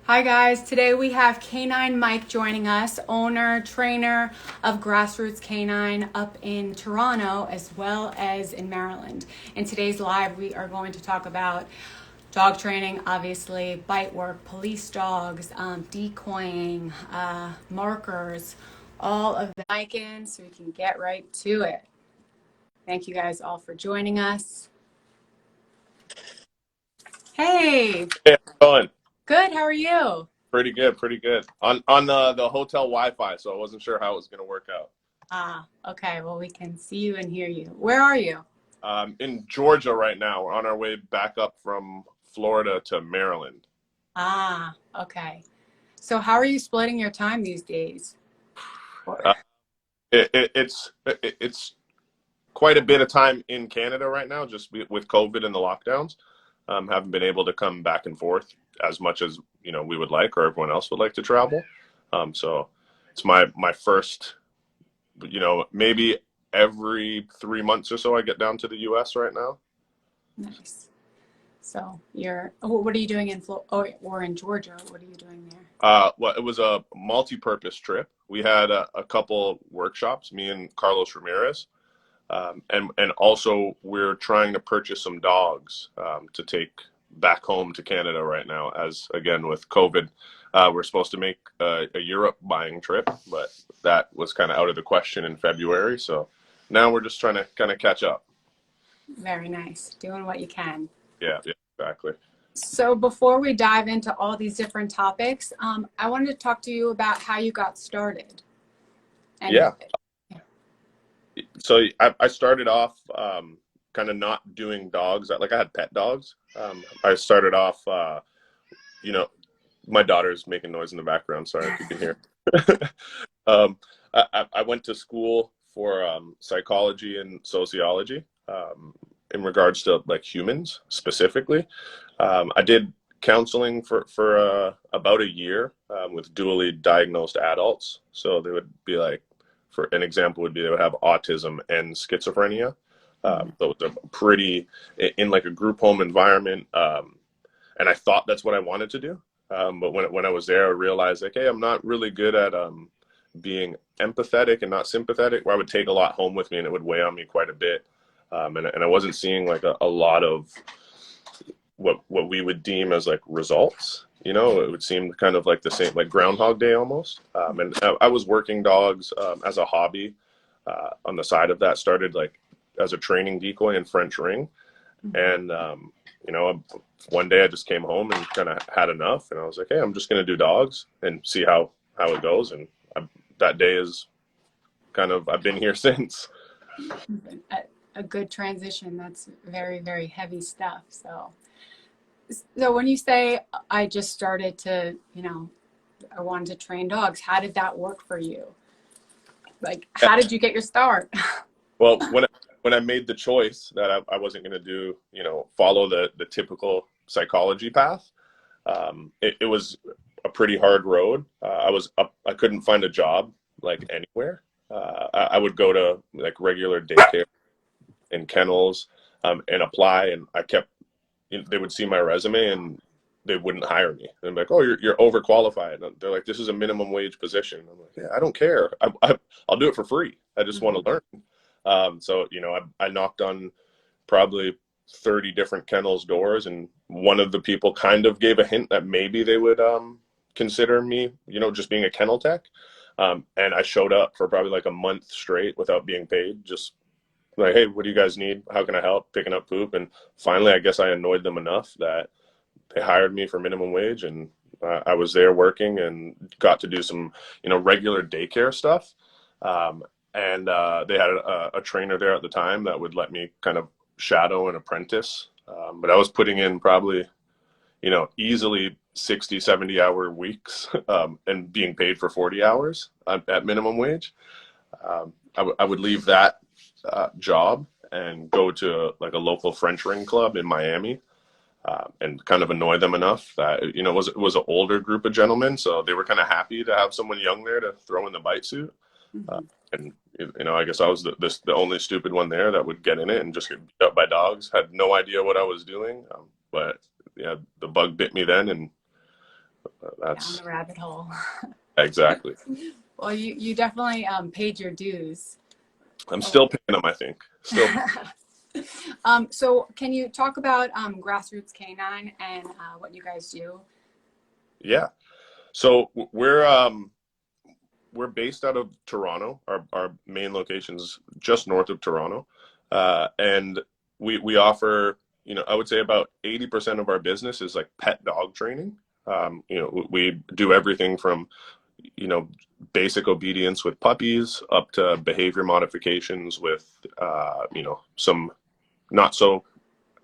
Hi guys, today we have Canine Mike joining us, owner, trainer of Grassroots Canine up in Toronto as well as in Maryland. In today's live, we are going to talk about dog training, obviously, bite work, police dogs, decoying, markers, all of the mic in so we can get right to it. Thank you guys all for joining us. Hey, Hey, how's it going? good, how are you? Pretty good, pretty good. On the hotel Wi-Fi, so I wasn't sure how it was gonna work out. Okay. Well, we can see you and hear you. Where are you? In Georgia right now. We're on our way back up from Florida to Maryland. Okay. So how are you splitting your time these days? Or- Uh, it's quite a bit of time in Canada right now, just with COVID and the lockdowns. Haven't been able to come back and forth as much as we would like, or everyone else would like to travel. So it's my first, maybe every 3 months or so I get down to the U.S. right now. Nice. So what are you doing in or in Georgia? What are you doing there? Well, it was a multi-purpose trip. We had a couple workshops, me and Carlos Ramirez, and also we're trying to purchase some dogs to take back home to Canada right now. As again with COVID, we're supposed to make a Europe buying trip, but that was kind of out of the question in February. So now we're just trying to kind of catch up. Very nice. Doing what you can. Yeah, yeah, exactly. So before we dive into all these different topics, I wanted to talk to you about how you got started. And Yeah. So I started off kind of not doing dogs. Like I had pet dogs. I started off, you know, my daughter's making noise in the background. Sorry if you can hear. um, I went to school for psychology and sociology in regards to like humans specifically. I did counseling for about a year with dually diagnosed adults. So they would be like, for an example would be they would have autism and schizophrenia. Those are pretty in like a group home environment. And I thought that's what I wanted to do. But when I was there, I realized like, hey, I'm not really good at being empathetic and not sympathetic, where I would take a lot home with me and it would weigh on me quite a bit. And I wasn't seeing like a lot of what we would deem as like results. It would seem kind of like the same, like Groundhog Day almost. And I was working dogs as a hobby on the side of that. Started like as a training decoy and French ring. And, one day I just came home and kind of had enough. And I was like, hey, I'm just going to do dogs and see how it goes. And that day is kind of, I've been here since. a good transition. That's very, very heavy stuff. So when you say I just started to, I wanted to train dogs, how did that work for you? Like, how did you get your start? Well, when I made the choice that I wasn't going to do, follow the typical psychology path, it was a pretty hard road. I couldn't find a job like anywhere. I would go to like regular daycare and kennels and apply, and they would see my resume and they wouldn't hire me. And I'm like, oh, you're overqualified. And they're like, this is a minimum wage position. I'm like, yeah, I don't care. I'll do it for free. I just want to learn. So, I knocked on probably 30 different kennels doors, and one of the people kind of gave a hint that maybe they would consider me, just being a kennel tech. And I showed up for probably like a month straight without being paid, just like, hey, what do you guys need? How can I help? Picking up poop. And finally, I guess I annoyed them enough that they hired me for minimum wage, and I was there working and got to do some, regular daycare stuff. And they had a trainer there at the time that would let me kind of shadow and apprentice. But I was putting in probably, easily 60, 70-hour weeks and being paid for 40 hours at minimum wage. I would leave that job and go to like a local French ring club in Miami and kind of annoy them enough that, it was an older group of gentlemen. So they were kind of happy to have someone young there to throw in the bite suit. And I guess I was the only stupid one there that would get in it and just get beat up by dogs. Had no idea what I was doing, but yeah, the bug bit me then, and Down That's the rabbit hole. exactly. Well, you definitely paid your dues. I'm still paying them, I think. Still. So can you talk about Grassroots Canine and what you guys do? Yeah. So we're based out of Toronto. Our main location's just north of Toronto, and we offer, I would say about 80% of our business is like pet dog training. We do everything from basic obedience with puppies up to behavior modifications with some not so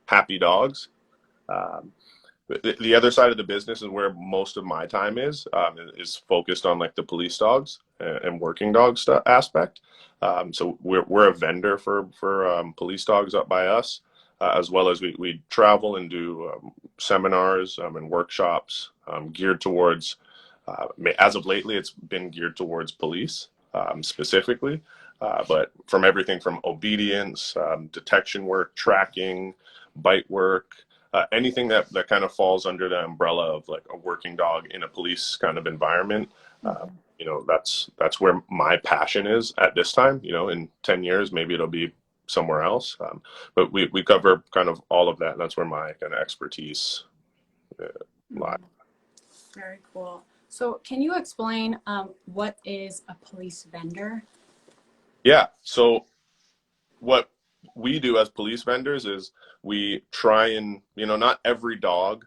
happy dogs. Um, the other side of the business is where most of my time is focused on like the police dogs and working dogs aspect. So we're a vendor for police dogs up by us, as well as we travel and do seminars and workshops geared towards. As of lately, it's been geared towards police specifically, but from everything from obedience, detection work, tracking, bite work. Anything that kind of falls under the umbrella of like a working dog in a police kind of environment, that's where my passion is at this time. In 10 years, maybe it'll be somewhere else. But we cover kind of all of that. And that's where my kind of expertise lies. Very cool. So can you explain what is a police vendor? Yeah. So what we do as police vendors is we try and, not every dog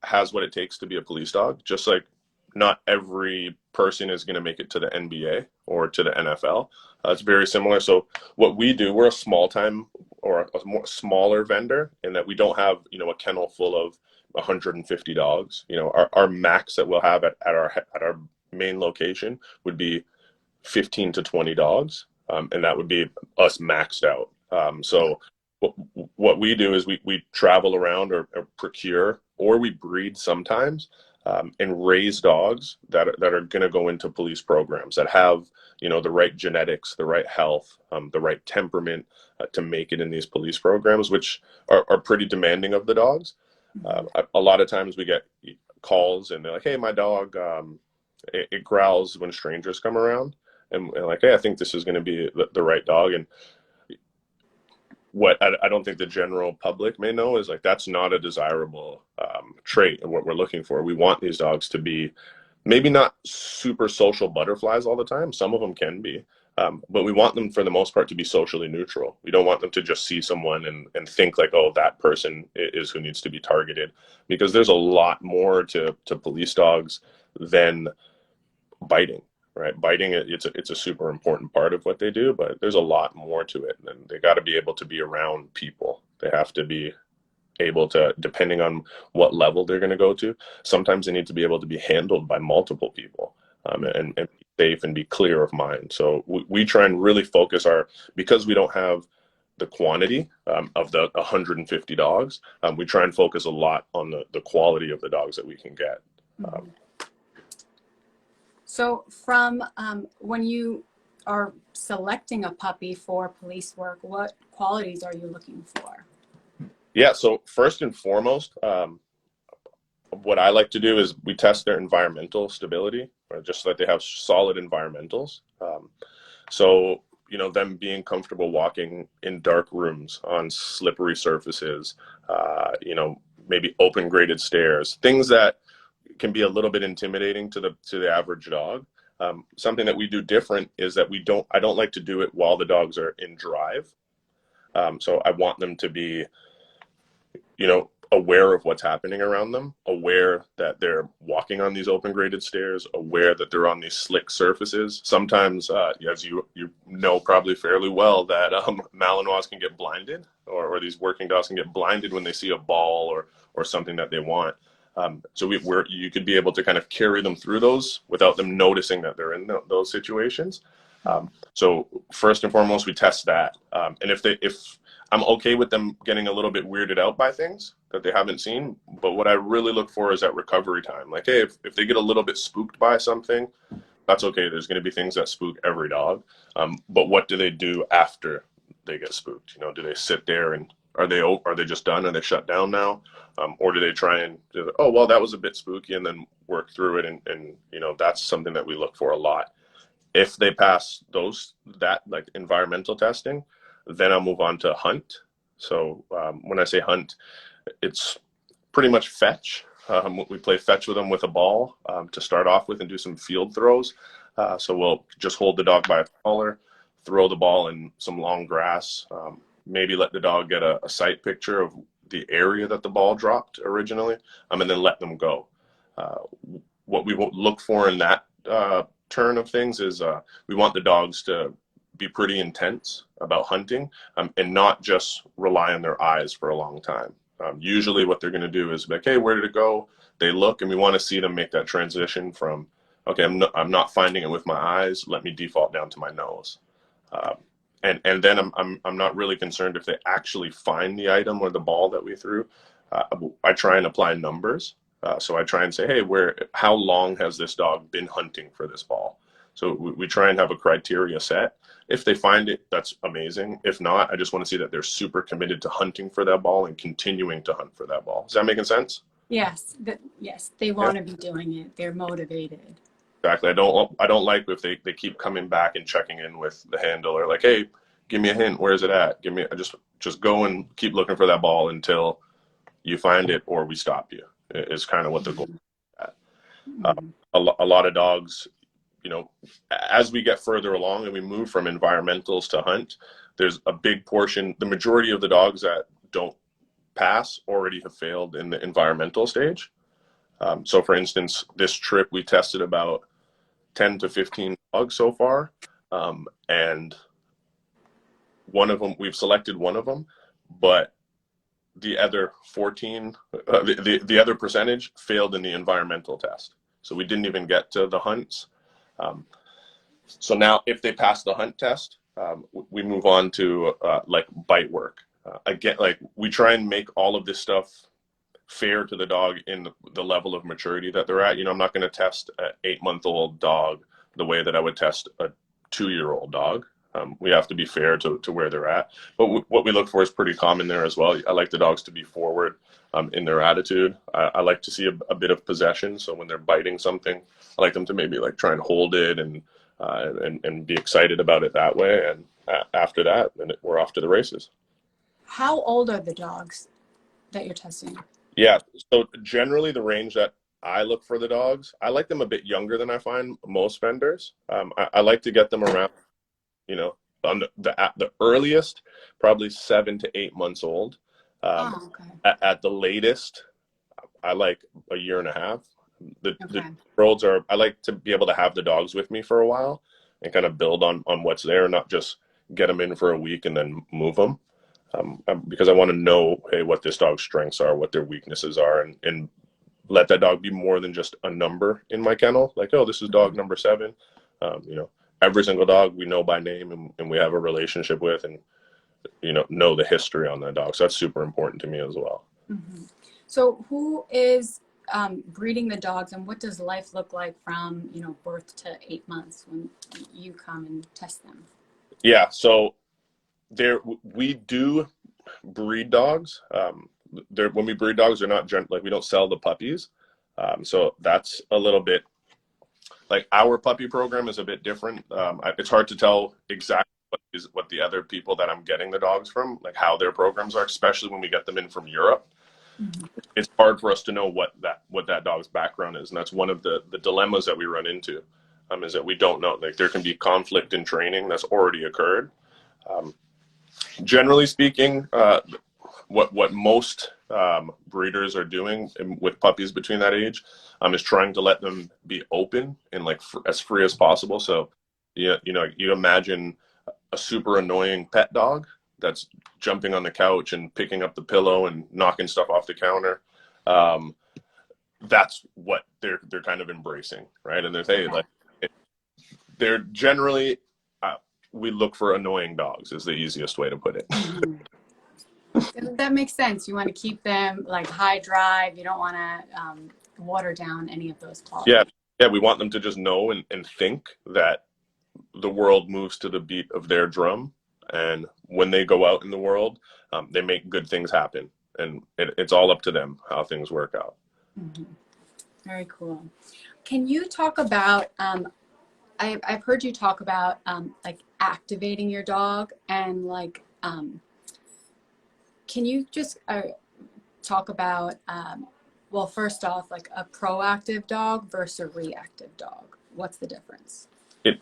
has what it takes to be a police dog, just like not every person is going to make it to the NBA or to the NFL. It's very similar. So what we do, we're a small time or a more smaller vendor in that we don't have, a kennel full of 150 dogs. Our max that we'll have at our main location would be 15 to 20 dogs. And that would be us maxed out. So what we do is we travel around or procure, or we breed sometimes, and raise dogs that are going to go into police programs that have, the right genetics, the right health, the right temperament to make it in these police programs, which are pretty demanding of the dogs. A lot of times we get calls and they're like, hey, my dog, it growls when strangers come around. And like, hey, I think this is going to be the right dog. And what I don't think the general public may know is like that's not a desirable trait and what we're looking for. We want these dogs to be maybe not super social butterflies all the time. Some of them can be, but we want them for the most part to be socially neutral. We don't want them to just see someone and think like, oh, that person is who needs to be targeted, because there's a lot more to police dogs than biting. Right, biting it's a super important part of what they do, but there's a lot more to it, and they got to be able to be around people. They have to be able to, depending on what level they're going to go to, sometimes they need to be able to be handled by multiple people, and be safe and be clear of mind. So we try and really focus because we don't have the quantity of the 150 dogs, we try and focus a lot on the quality of the dogs that we can get. So from when you are selecting a puppy for police work, what qualities are you looking for? Yeah, so first and foremost, what I like to do is we test their environmental stability, or just so that they have solid environmentals. So, them being comfortable walking in dark rooms on slippery surfaces, maybe open graded stairs, things that can be a little bit intimidating to the average dog. Something that we do different is that I don't like to do it while the dogs are in drive. So I want them to be, aware of what's happening around them, aware that they're walking on these open graded stairs, aware that they're on these slick surfaces. Sometimes, as you know probably fairly well, that Malinois can get blinded, or these working dogs can get blinded when they see a ball or something that they want. So you could be able to kind of carry them through those without them noticing that they're in those situations. So first and foremost, we test that. And if I'm okay with them getting a little bit weirded out by things that they haven't seen, but what I really look for is that recovery time. Like, hey, if they get a little bit spooked by something, that's okay. There's going to be things that spook every dog. But what do they do after they get spooked? Do they sit there and Are they just done? Are they shut down now? Or do they try and, oh, well, that was a bit spooky, and then work through it? And that's something that we look for a lot. If they pass that like environmental testing, then I'll move on to hunt. So when I say hunt, it's pretty much fetch. We play fetch with them with a ball to start off with and do some field throws. So we'll just hold the dog by a collar, throw the ball in some long grass, maybe let the dog get a sight picture of the area that the ball dropped originally, and then let them go. What we look for in that turn of things is we want the dogs to be pretty intense about hunting and not just rely on their eyes for a long time. Usually what they're going to do is like, hey, where did it go? They look, and we want to see them make that transition from, okay, I'm not finding it with my eyes. Let me default down to my nose. And then I'm not really concerned if they actually find the item or the ball that we threw. I try and apply numbers. So I try and say, hey, how long has this dog been hunting for this ball? So we try and have a criteria set. If they find it, that's amazing. If not, I just want to see that they're super committed to hunting for that ball and continuing to hunt for that ball. Is that making sense? Yes. Yes. They want to be doing it. They're motivated. Exactly. I don't like if they keep coming back and checking in with the handler, like, hey, give me a hint. Where's it at? Just go and keep looking for that ball until you find it or we stop you. Is kind of what the goal is at. A lot of dogs, as we get further along and we move from environmentals to hunt, there's a big portion, the majority of the dogs that don't pass already have failed in the environmental stage. So for instance, this trip we tested about 10 to 15 dogs so far. And one of them, we've selected one of them, but the other 14, the other percentage failed in the environmental test. So we didn't even get to the hunts. So now if they pass the hunt test, we move on to like BITEWORK. Again, like we try and make all of this stuff fair to the dog in the level of maturity that they're at. I'm not going to test an 8-month-old dog the way that I would test a 2-year-old dog. We have to be fair to where they're at. But what we look for is pretty common there as well. I like the dogs to be forward in their attitude. I like to see a bit of possession. So when they're biting something, I like them to maybe like try and hold it and be excited about it that way. And after that, then we're off to the races. How old are the dogs that you're testing? Yeah. So generally the range that I look for the dogs, I like them a bit younger than I find most vendors. I like to get them around, on the earliest, probably 7 to 8 months old. Okay. At the latest, I like a year and a half. The year-olds I like to be able to have the dogs with me for a while and kind of build on what's there, not just get them in for a week and then move them. Because I want to know, hey, what this dog's strengths are, what their weaknesses are, and let that dog be more than just a number in my kennel. Like, oh, this is dog number 7. Every single dog we know by name and we have a relationship with and, know the history on that dog. So that's super important to me as well. Mm-hmm. So who is breeding the dogs, and what does life look like from, birth to 8 months when you come and test them? Yeah. So we do breed dogs. When we breed dogs, they're not we don't sell the puppies. So that's a little bit like our puppy program is a bit different. It's hard to tell exactly what the other people that I'm getting the dogs from, like how their programs are, especially when we get them in from Europe. Mm-hmm. It's hard for us to know what that dog's background is. And that's one of the dilemmas that we run into, is that we don't know. Like there can be conflict in training that's already occurred. Generally speaking, what most breeders are doing with puppies between that age is trying to let them be open and like as free as possible. So you imagine a super annoying pet dog that's jumping on the couch and picking up the pillow and knocking stuff off the counter. That's what they're kind of embracing, right? And they're generally we look for annoying dogs is the easiest way to put it. Mm-hmm. That makes sense. You want to keep them like high drive. You don't want to water down any of those qualities. Yeah. We want them to just know and think that the world moves to the beat of their drum. And when they go out in the world, they make good things happen. And it's all up to them how things work out. Mm-hmm. Very cool. Can you talk about, I've heard you talk about like activating your dog, and like, can you just talk about, well, first off, like a proactive dog versus a reactive dog? What's the difference?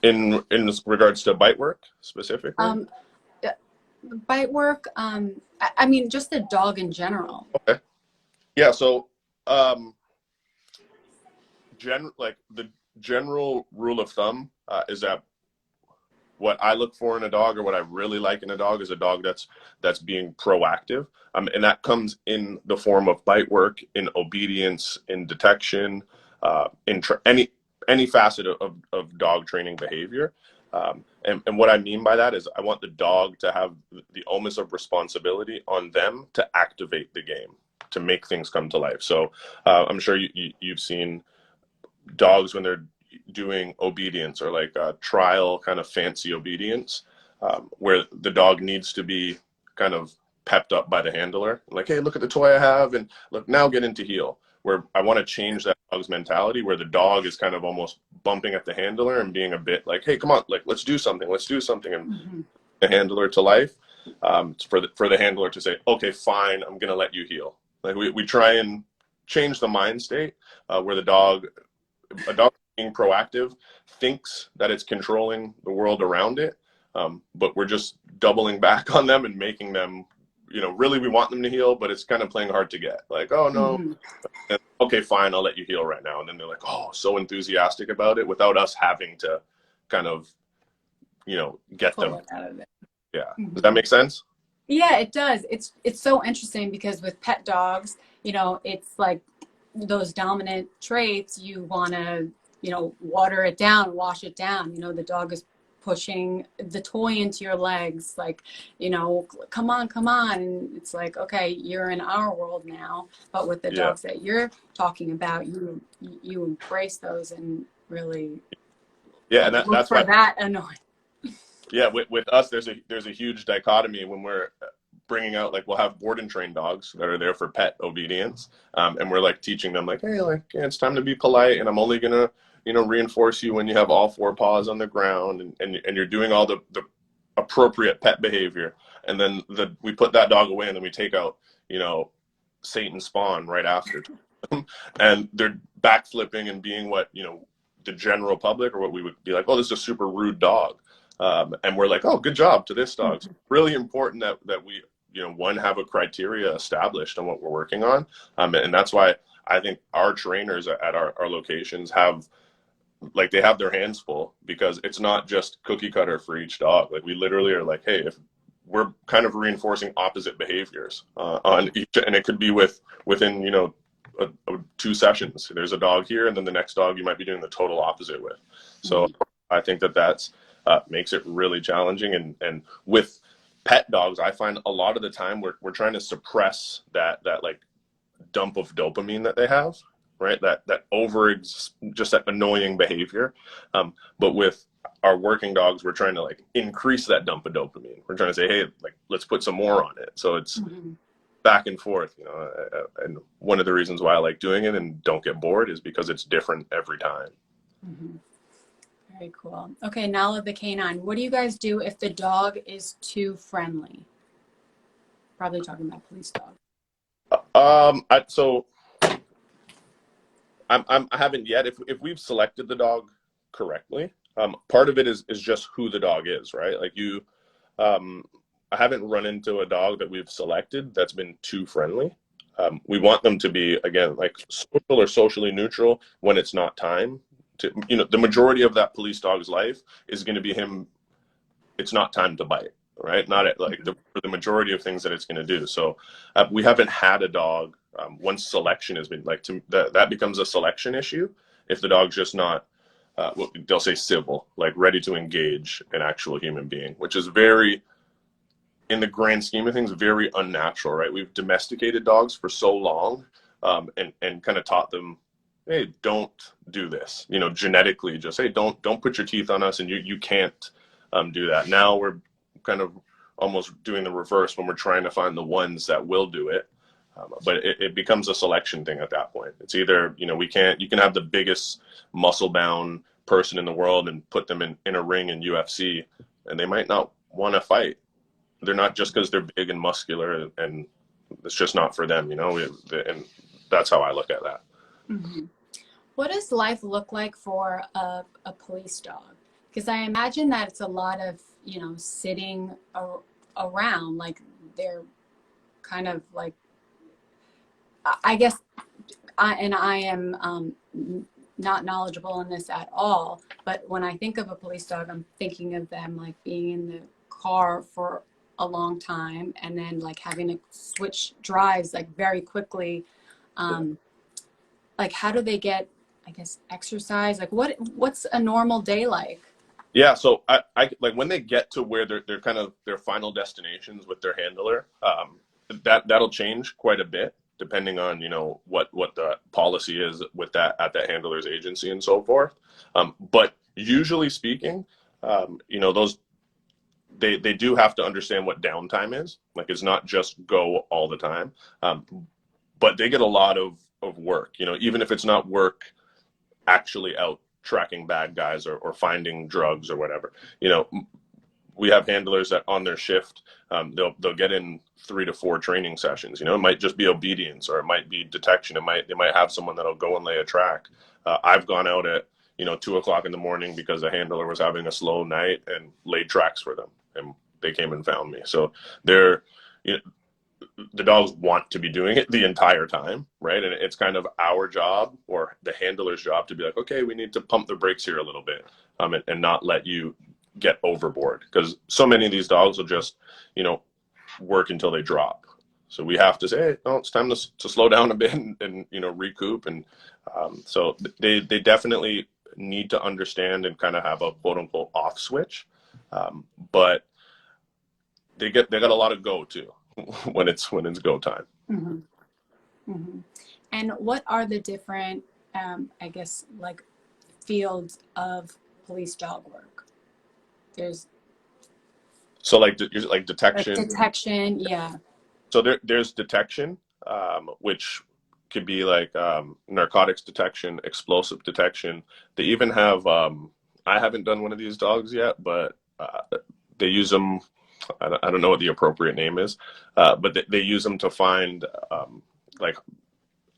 In regards to bite work specifically? Bite work, I mean, just the dog in general. Okay. Yeah. So, like the general rule of thumb is that what I look for in a dog, or what I really like in a dog, is a dog that's being proactive, and that comes in the form of bite work, in obedience, in detection, in any facet of dog training behavior. And what I mean by that is I want the dog to have the onus of responsibility on them to activate the game, to make things come to life. So I'm sure you've seen dogs when they're doing obedience, or like trial kind of fancy obedience, where the dog needs to be kind of pepped up by the handler, like, hey, look at the toy I have, and look, now get into heel. Where I want to change that dog's mentality, where the dog is kind of almost bumping at the handler and being a bit like, hey, come on, like, let's do something, and Mm-hmm. the handler to life, for the handler to say, okay, fine, I'm gonna let you heel. Like we try and change the mind state, where a dog being proactive thinks that it's controlling the world around it, but we're just doubling back on them and making them, really we want them to heal, but it's kind of playing hard to get. Like, oh no, Mm-hmm. okay, fine, I'll let you heal right now. And then they're like, oh, so enthusiastic about it, without us having to kind of, get Pull them. it out of it. Yeah. Mm-hmm. Does that make sense? Yeah, it does. It's so interesting, because with pet dogs, it's like those dominant traits, you want to, water it down, wash it down. The dog is pushing the toy into your legs, like, come on, come on. And it's like, okay, you're in our world now. But with the dogs that you're talking about, you embrace those and really And look that's for why that annoying. Yeah, with us, there's a huge dichotomy when we're bringing out, like, we'll have board and trained dogs that are there for pet obedience, and we're like teaching them, like, hey, like, yeah, it's time to be polite, and I'm only gonna reinforce you when you have all four paws on the ground, and you're doing all the appropriate pet behavior, and then we put that dog away, and then we take out Satan's spawn right after, and they're backflipping and being what the general public, or what we would be like, oh, this is a super rude dog. And we're like, oh, good job to this dog. So it's really important that we, one, have a criteria established on what we're working on. And that's why I think our trainers at our locations they have their hands full, because it's not just cookie cutter for each dog. Like, we literally are like, hey, if we're kind of reinforcing opposite behaviors on each, and it could be within 2 sessions. There's a dog here, and then the next dog you might be doing the total opposite with. So I think that's makes it really challenging. And with pet dogs, I find a lot of the time we're trying to suppress that like dump of dopamine that they have, right? That just that annoying behavior. But with our working dogs, we're trying to like increase that dump of dopamine. We're trying to say, hey, like, let's put some more on it. So it's back and forth, and one of the reasons why I like doing it and don't get bored is because it's different every time. Mm-hmm. Very cool. Okay, now of the canine. What do you guys do if the dog is too friendly? Probably talking about police dog. I haven't yet. If we've selected the dog correctly, part of it is just who the dog is, right? Like I haven't run into a dog that we've selected that's been too friendly. We want them to be, again, like, social or socially neutral when it's not time. The majority of that police dog's life is going to be him. It's not time to bite, right? Not at, like, for the majority of things that it's going to do. So we haven't had a dog once selection has been, like, that becomes a selection issue if the dog's just not, they'll say civil, like ready to engage an actual human being, which is very, in the grand scheme of things, very unnatural, right? We've domesticated dogs for so long, and kind of taught them, hey, don't do this, genetically, just, hey, don't put your teeth on us, and you can't do that. Now we're kind of almost doing the reverse when we're trying to find the ones that will do it. But it becomes a selection thing at that point. It's either, you know, you can have the biggest muscle bound person in the world and put them in a ring in UFC, and they might not want to fight. They're not just because they're big and muscular, and it's just not for them, you know. And that's how I look at that. Mm-hmm. What does life look like for a police dog? Because I imagine that it's a lot of, you know, sitting around, like they're kind of like, I guess, I am not knowledgeable in this at all, but when I think of a police dog, I'm thinking of them like being in the car for a long time and then like having to switch drives like very quickly. Like how do they get, I guess, exercise? Like what's a normal day like? Yeah, so I like when they get to where they're kind of their final destinations with their handler, that'll change quite a bit depending on, you know, what the policy is with that at that handler's agency and so forth. But usually speaking, you know, those they do have to understand what downtime is. Like it's not just go all the time, but they get a lot of work. You know, even if it's not work actually out tracking bad guys or finding drugs or whatever. You know, we have handlers that on their shift, they'll get in 3 to 4 training sessions. You know, it might just be obedience or it might be detection. They might have someone that'll go and lay a track. I've gone out at, you know, 2 o'clock in the morning because a handler was having a slow night and laid tracks for them, and they came and found me. So they're, you know, the dogs want to be doing it the entire time, right? And it's kind of our job or the handler's job to be like, okay, we need to pump the brakes here a little bit, and not let you get overboard, because so many of these dogs will just, you know, work until they drop. So we have to say, hey, no, it's time to slow down a bit and you know, recoup. And so they definitely need to understand and kind of have a quote unquote off switch, but they got a lot of go too when it's go time. Mm-hmm. Mm-hmm. And what are the different, I guess, like fields of police dog work? There's so like detection. like detection, yeah. So there's detection, which could be like narcotics detection, explosive detection. They even have, I haven't done one of these dogs yet, but they use them. I don't know what the appropriate name is, but they use them to find like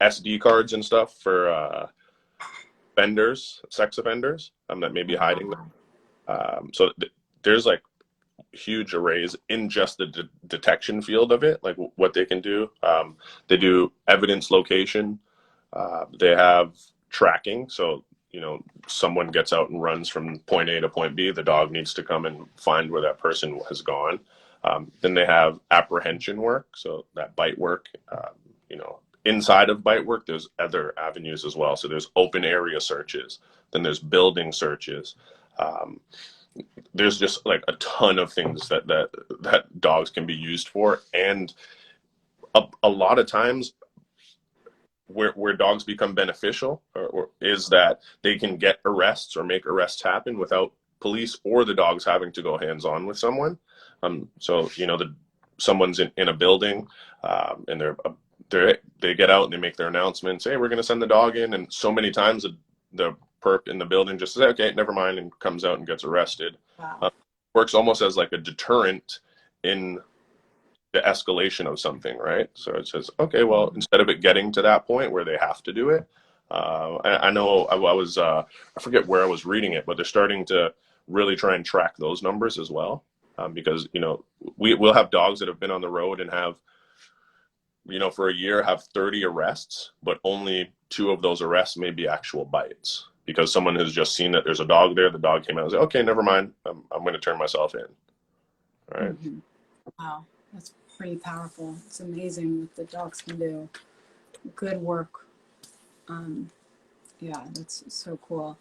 SD cards and stuff for sex offenders that may be hiding them. So there's like huge arrays in just the detection field of it, like what they can do. They do evidence location. They have tracking. So, you know, someone gets out and runs from point A to point B, the dog needs to come and find where that person has gone. Then they have apprehension work. So that bite work, you know, inside of bite work, there's other avenues as well. So there's open area searches, then there's building searches. There's just like a ton of things that dogs can be used for. And a lot of times where dogs become beneficial or is that they can get arrests or make arrests happen without police or the dogs having to go hands-on with someone. So, you know, someone's in a building and they get out and they make their announcements, hey, we're going to send the dog in. And so many times the perp in the building just says, okay, never mind, and comes out and gets arrested. Wow. Works almost as like a deterrent in the escalation of something, right? So it says, okay, well, instead of it getting to that point where they have to do it, I know I was, I forget where I was reading it, but they're starting to really try and track those numbers as well. Because, you know, we'll have dogs that have been on the road and have, you know, for a year have 30 arrests, but only 2 of those arrests may be actual bites because someone has just seen that there's a dog there. The dog came out and said, okay, never mind. I'm going to turn myself in. All right. Mm-hmm. Wow. That's pretty powerful. It's amazing what the dogs can do. Good work. Yeah, that's so cool.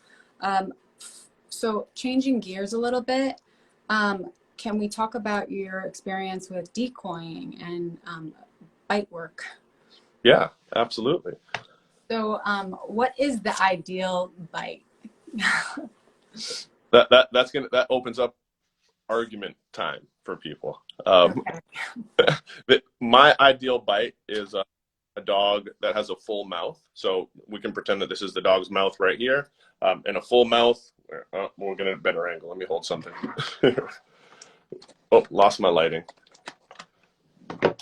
So changing gears a little bit, can we talk about your experience with decoying and bite work? Yeah, absolutely. So what is the ideal bite? That opens up argument time for people. Okay. My ideal bite is a dog that has a full mouth. So we can pretend that this is the dog's mouth right here, and a full mouth. We're gonna better angle. Let me hold something. Oh, lost my lighting.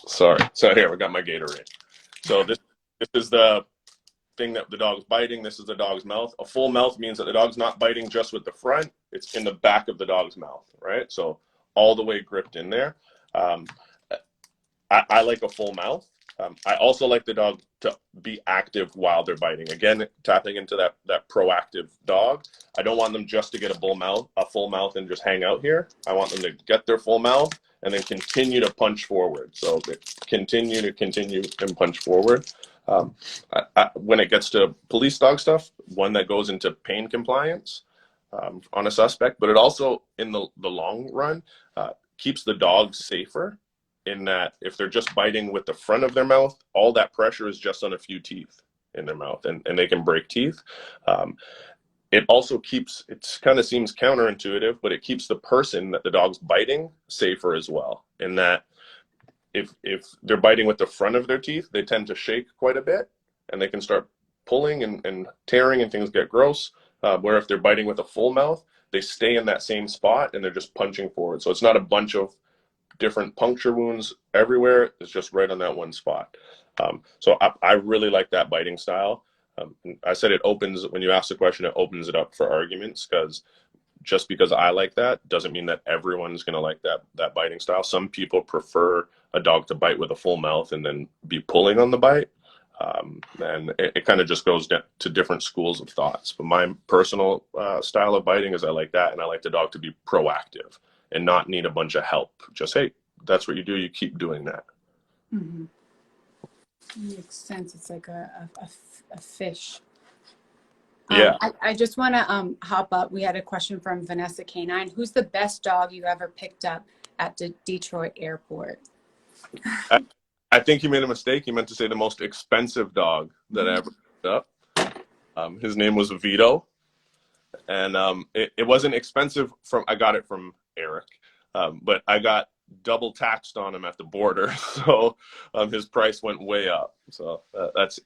Sorry. So here we got my Gatorade. So this is the thing that the dog's biting. This is the dog's mouth. A full mouth means that the dog's not biting just with the front. It's in the back of the dog's mouth, right? So all the way gripped in there. I like a full mouth. I also like the dog to be active while they're biting. Again, tapping into that proactive dog. I don't want them just to get a full mouth and just hang out here. I want them to get their full mouth and then continue to punch forward. So continue and punch forward. When it gets to police dog stuff, one that goes into pain compliance on a suspect, but it also, in the long run, keeps the dog safer, in that if they're just biting with the front of their mouth, all that pressure is just on a few teeth in their mouth, and they can break teeth. It also keeps, it kind of seems counterintuitive, but it keeps the person that the dog's biting safer as well, in that if they're biting with the front of their teeth, they tend to shake quite a bit, and they can start pulling and tearing, and things get gross. Where if they're biting with a full mouth, they stay in that same spot, and they're just punching forward. So it's not a bunch of different puncture wounds everywhere. It's just right on that one spot. So I really like that biting style. I said it opens, when you ask the question, it opens it up for arguments, because just because I like that doesn't mean that everyone's going to like that biting style. Some people prefer a dog to bite with a full mouth and then be pulling on the bite. And it kind of just goes to different schools of thoughts. But my personal style of biting is I like that, and I like the dog to be proactive and not need a bunch of help. Just, hey, that's what you do. You keep doing that. Mm-hmm. Makes sense. It's like a fish. Yeah. I just want to hop up. We had a question from Vanessa Canine. Who's the best dog you ever picked up at the Detroit airport? I think you made a mistake. You meant to say the most expensive dog that I ever picked up. His name was Vito. And it wasn't expensive I got it from Eric. But I got double taxed on him at the border. So his price went way up. So that's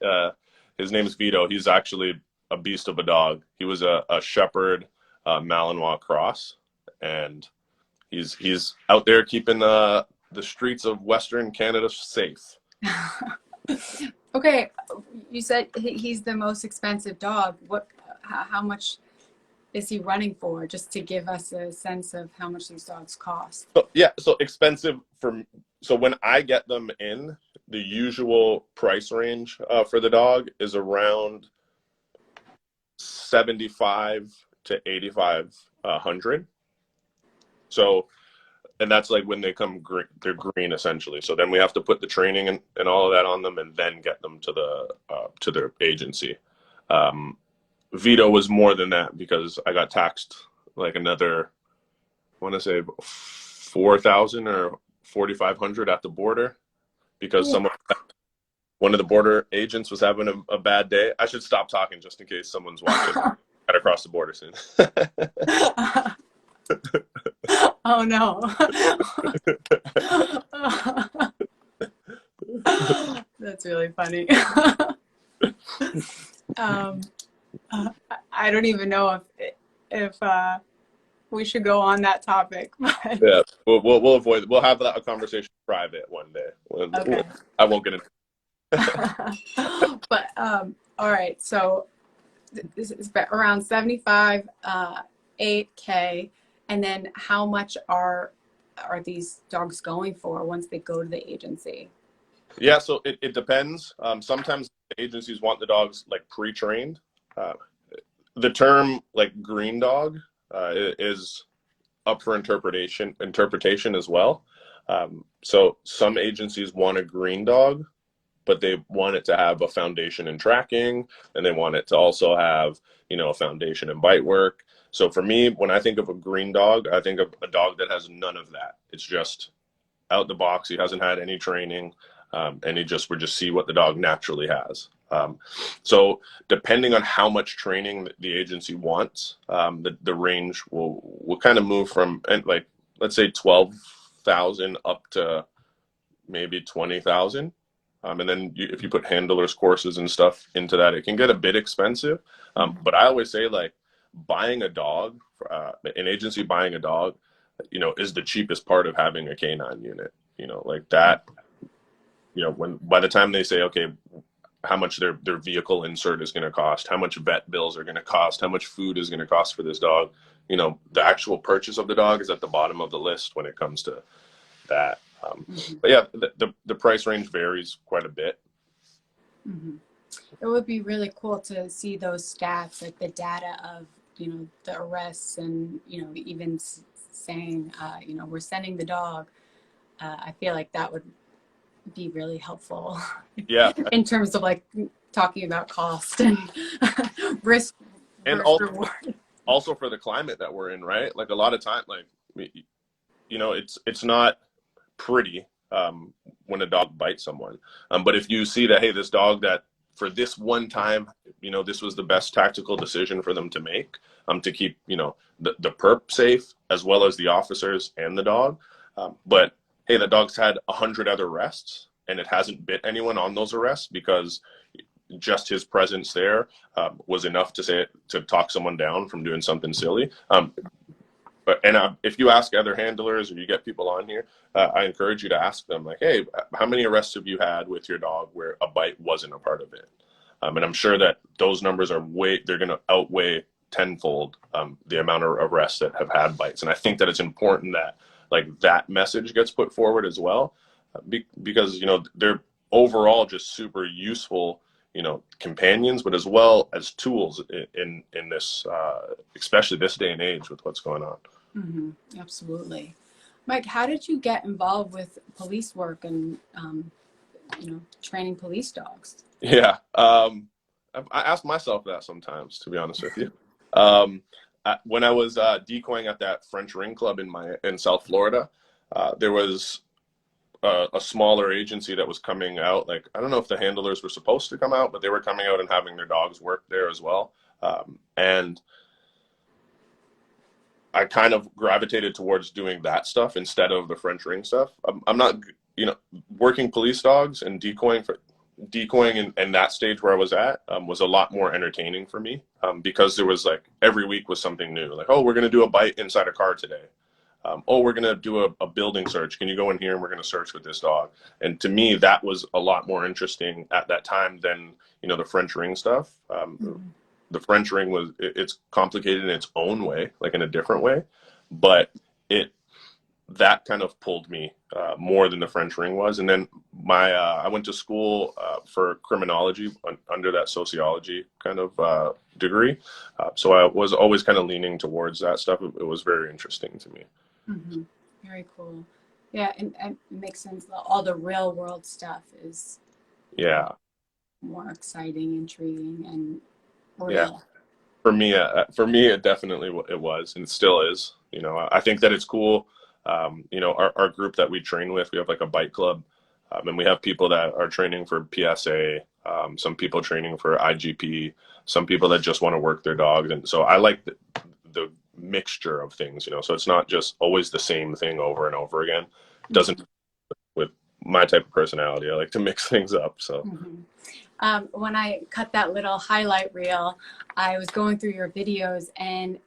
his name's Vito. He's actually a beast of a dog. He was a shepherd Malinois cross, and he's out there keeping the streets of Western Canada safe. Okay, you said he's the most expensive dog. How much is he running for, just to give us a sense of how much these dogs cost? So expensive so when I get them in, the usual price range for the dog is around 75 to 8,500. So, and that's like when they come green, they're green essentially. So then we have to put the training and all of that on them, and then get them to their agency. Vito was more than that, because I got taxed like another, I want to say 4,000 or 4,500 at the border, because one of the border agents was having a bad day. I should stop talking just in case someone's watching. Got to cross the border soon. Oh no. That's really funny. I don't even know if we should go on that topic. But... Yeah, we'll avoid. We'll have a conversation private one day. Okay. I won't get into. But all right. So this is around 75, 8K, and then how much are these dogs going for once they go to the agency? Yeah, so it depends. Sometimes the agencies want the dogs like pre-trained. The term like green dog is up for interpretation as well. So some agencies want a green dog, but they want it to have a foundation in tracking, and they want it to also have, a foundation in bite work. So for me, when I think of a green dog, I think of a dog that has none of that. It's just out the box. He hasn't had any training, and we just see what the dog naturally has. So depending on how much training the agency wants, the range will kind of move from, like, let's say $1,000 up to maybe 20,000. And then if you put handlers courses and stuff into that, it can get a bit expensive. But I always say, like, buying a dog, an agency buying a dog, you know, is the cheapest part of having a canine unit. You know, like that, you know, when by the time they say, okay, how much their vehicle insert is going to cost, how much vet bills are going to cost, how much food is going to cost for this dog, you know, the actual purchase of the dog is at the bottom of the list when it comes to that. But yeah, the price range varies quite a bit. It would be really cool to see those stats, like the data of, you know, the arrests and, you know, even saying, you know, we're sending the dog. I feel like that would be really helpful. Yeah. In terms of like talking about cost and risk And reward. Also for the climate that we're in, right? Like a lot of time, like, you know, it's not pretty when a dog bites someone. But if you see that, hey, this dog that for this one time, you know, this was the best tactical decision for them to make, to keep, you know, the perp safe as well as the officers and the dog. But hey, the dog's had 100 other arrests and it hasn't bit anyone on those arrests because just his presence there was enough to talk someone down from doing something silly. If you ask other handlers or you get people on here, I encourage you to ask them, like, hey, how many arrests have you had with your dog where a bite wasn't a part of it? And I'm sure that those numbers are they're going to outweigh tenfold the amount of arrests that have had bites. And I think that it's important that, like, that message gets put forward as well, because, you know, they're overall just super useful, you know, companions, but as well as tools in this, especially this day and age with what's going on. Absolutely. Mike, how did you get involved with police work and, you know, training police dogs? Yeah. I ask myself that sometimes, to be honest with you. When I was decoying at that French Ring Club in South Florida, there was a smaller agency that was coming out. Like, I don't know if the handlers were supposed to come out, but they were coming out and having their dogs work there as well. And I kind of gravitated towards doing that stuff instead of the French Ring stuff. I'm not, you know, working police dogs and decoying in that stage where I was at was a lot more entertaining for me because there was, like, every week was something new. Like, oh, we're going to do a bite inside a car today. Oh, we're going to do a building search. Can you go in here and we're going to search with this dog? And to me, that was a lot more interesting at that time than, you know, the French Ring stuff. The French Ring it's complicated in its own way, like in a different way, but that kind of pulled me more than the French Ring was. And then I went to school for criminology under that sociology kind of degree. So I was always kind of leaning towards that stuff. It was very interesting to me. Very cool. Yeah, and it makes sense. All the real world stuff is more exciting, intriguing, and real. Yeah. For me, it definitely it was, and it still is. You know, I think that it's cool. You know, our group that we train with, we have like a bite club, and we have people that are training for PSA, some people training for IGP, some people that just want to work their dogs. And so I like the mixture of things, you know, so it's not just always the same thing over and over again. It doesn't with my type of personality. I like to mix things up. So when I cut that little highlight reel, I was going through your videos, and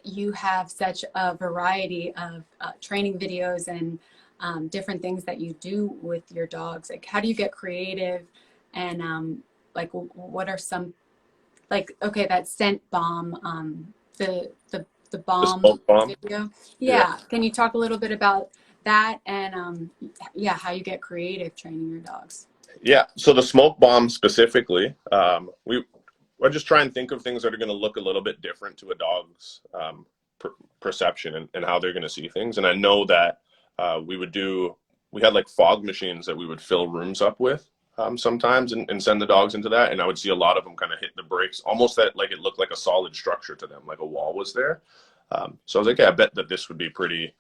you have such a variety of training videos and different things that you do with your dogs. Like, how do you get creative? And like, what are some, like, okay, that scent bomb, the bomb video. Yeah. Can you talk a little bit about that and how you get creative training your dogs? Yeah. So the smoke bomb specifically, I just try and think of things that are going to look a little bit different to a dog's perception and how they're going to see things. And I know that we had like fog machines that we would fill rooms up with sometimes and send the dogs into that. And I would see a lot of them kind of hit the brakes, almost that like it looked like a solid structure to them, like a wall was there. So I was like, yeah, I bet that this would be pretty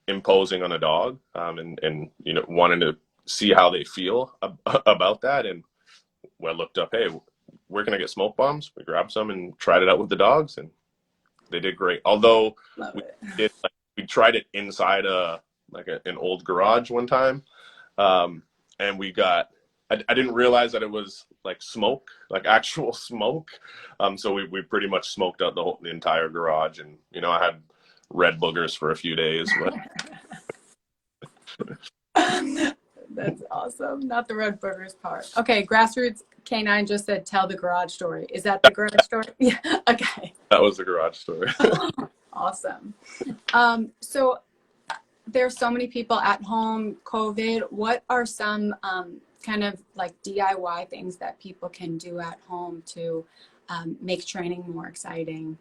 imposing on a dog, and you know, wanting to see how they feel about that. And I looked up, hey, where can I get smoke bombs? We grabbed some and tried it out with the dogs, and they did great. Although we tried it inside a like an old garage one time. And we got, I didn't realize that it was like smoke, like actual smoke. So we pretty much smoked out the entire garage, and, you know, I had red boogers for a few days, but That's awesome. Not the red boogers part. Okay, Grassroots Canine just said, tell the garage story. Is that the garage story? Yeah, okay. that was the garage story. Awesome. So there's so many people at home, COVID. What are some kind of like DIY things that people can do at home to make training more exciting?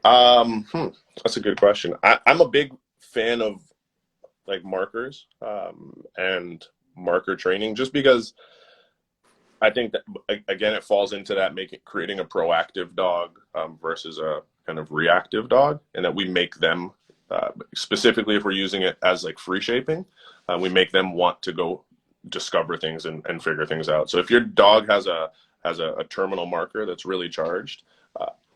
That's a good question. I'm a big fan of like markers and marker training, just because I think that, again, it falls into that creating a proactive dog versus a kind of reactive dog, and that we make them, specifically if we're using it as like free shaping, we make them want to go discover things and figure things out. So if your dog has a terminal marker that's really charged,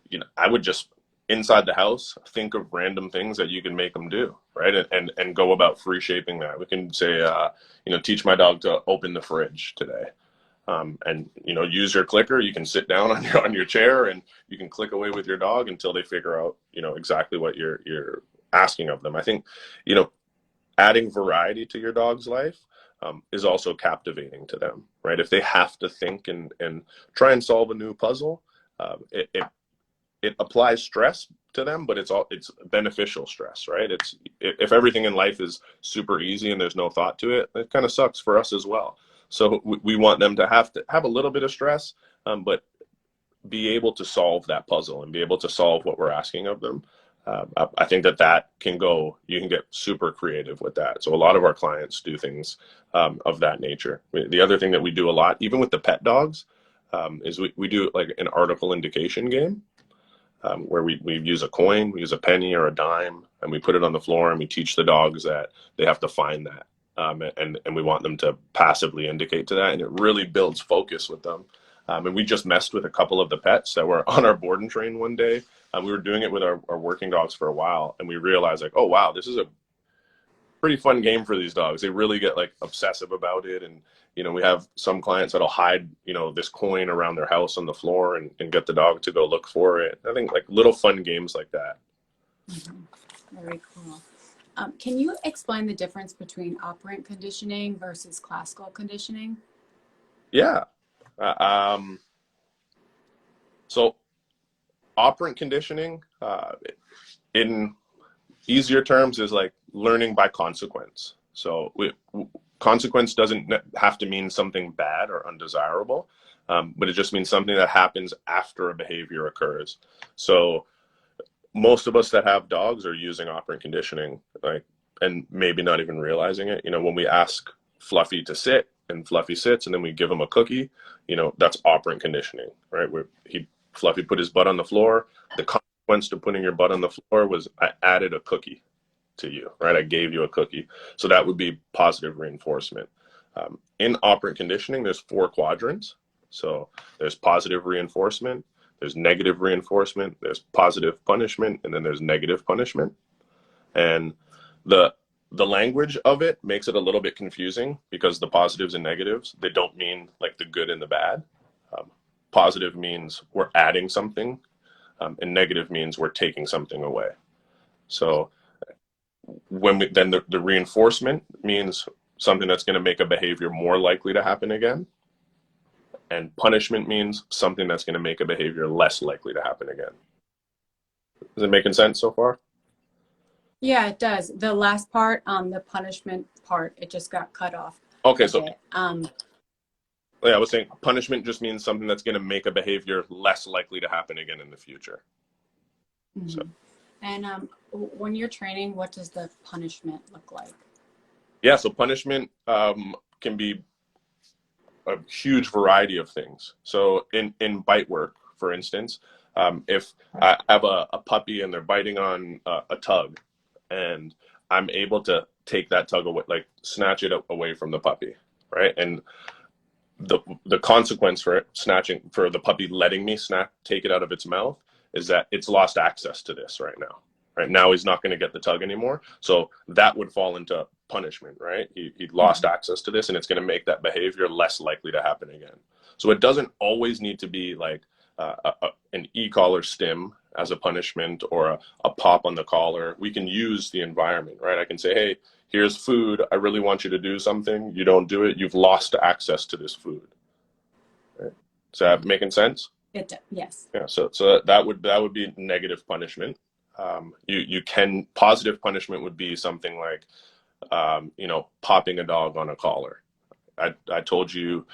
you know, I would just, inside the house, think of random things that you can make them do, right? And go about free shaping that. We can say, you know, teach my dog to open the fridge today. And, you know, use your clicker. You can sit down on your chair and you can click away with your dog until they figure out, you know, exactly what you're asking of them. I think, you know, adding variety to your dog's life is also captivating to them, right? If they have to think and try and solve a new puzzle, it applies stress to them, but it's beneficial stress, right? If everything in life is super easy and there's no thought to it, it kind of sucks for us as well. So we want them to have a little bit of stress, but be able to solve that puzzle and be able to solve what we're asking of them. I think that you can get super creative with that. So a lot of our clients do things of that nature. The other thing that we do a lot, even with the pet dogs, is we do like an article indication game. Where we use a coin, we use a penny or a dime, and we put it on the floor, and we teach the dogs that they have to find that. And we want them to passively indicate to that, and it really builds focus with them. And we just messed with a couple of the pets that were on our board and train one day. We were doing it with our working dogs for a while, and we realized, like, oh, wow, this is a pretty fun game for these dogs. They really get like obsessive about it. And, you know, we have some clients that'll hide, you know, this coin around their house on the floor and get the dog to go look for it. I think like little fun games like that. Mm-hmm. Very cool. Can you explain the difference between operant conditioning versus classical conditioning? Yeah. So operant conditioning, in easier terms, is like learning by consequence. So consequence doesn't have to mean something bad or undesirable, but it just means something that happens after a behavior occurs. So most of us that have dogs are using operant conditioning, like, and maybe not even realizing it. You know, when we ask Fluffy to sit and Fluffy sits, and then we give him a cookie, you know, that's operant conditioning, right? Fluffy put his butt on the floor. The consequence to putting your butt on the floor was I added a cookie to you, right? I gave you a cookie. So that would be positive reinforcement. In operant conditioning, there's 4 quadrants. So there's positive reinforcement, there's negative reinforcement, there's positive punishment, and then there's negative punishment. And the language of it makes it a little bit confusing, because the positives and negatives, they don't mean like the good and the bad. Positive means we're adding something, and negative means we're taking something away. So then the reinforcement means something that's going to make a behavior more likely to happen again. And punishment means something that's going to make a behavior less likely to happen again. Is it making sense so far? Yeah, it does. The last part, the punishment part, it just got cut off. Okay, so yeah, I was saying punishment just means something that's going to make a behavior less likely to happen again in the future. Mm-hmm. So. And when you're training, what does the punishment look like? Yeah, so punishment can be a huge variety of things. So in BITEWORK, for instance, if I have a puppy and they're biting on a tug, and I'm able to take that tug away, like snatch it away from the puppy, right? And the consequence for the puppy letting me take it out of its mouth is that it's lost access to this right now, right? Now he's not going to get the tug anymore. So that would fall into punishment, right? He lost access to this, and it's going to make that behavior less likely to happen again. So it doesn't always need to be like an e-collar stim as a punishment or a pop on the collar. We can use the environment, right? I can say, hey, here's food. I really want you to do something. You don't do it. You've lost access to this food. Right? Is that making sense? Yes. Yeah. So that would be negative punishment. You can, positive punishment would be something like, popping a dog on a collar. I told you,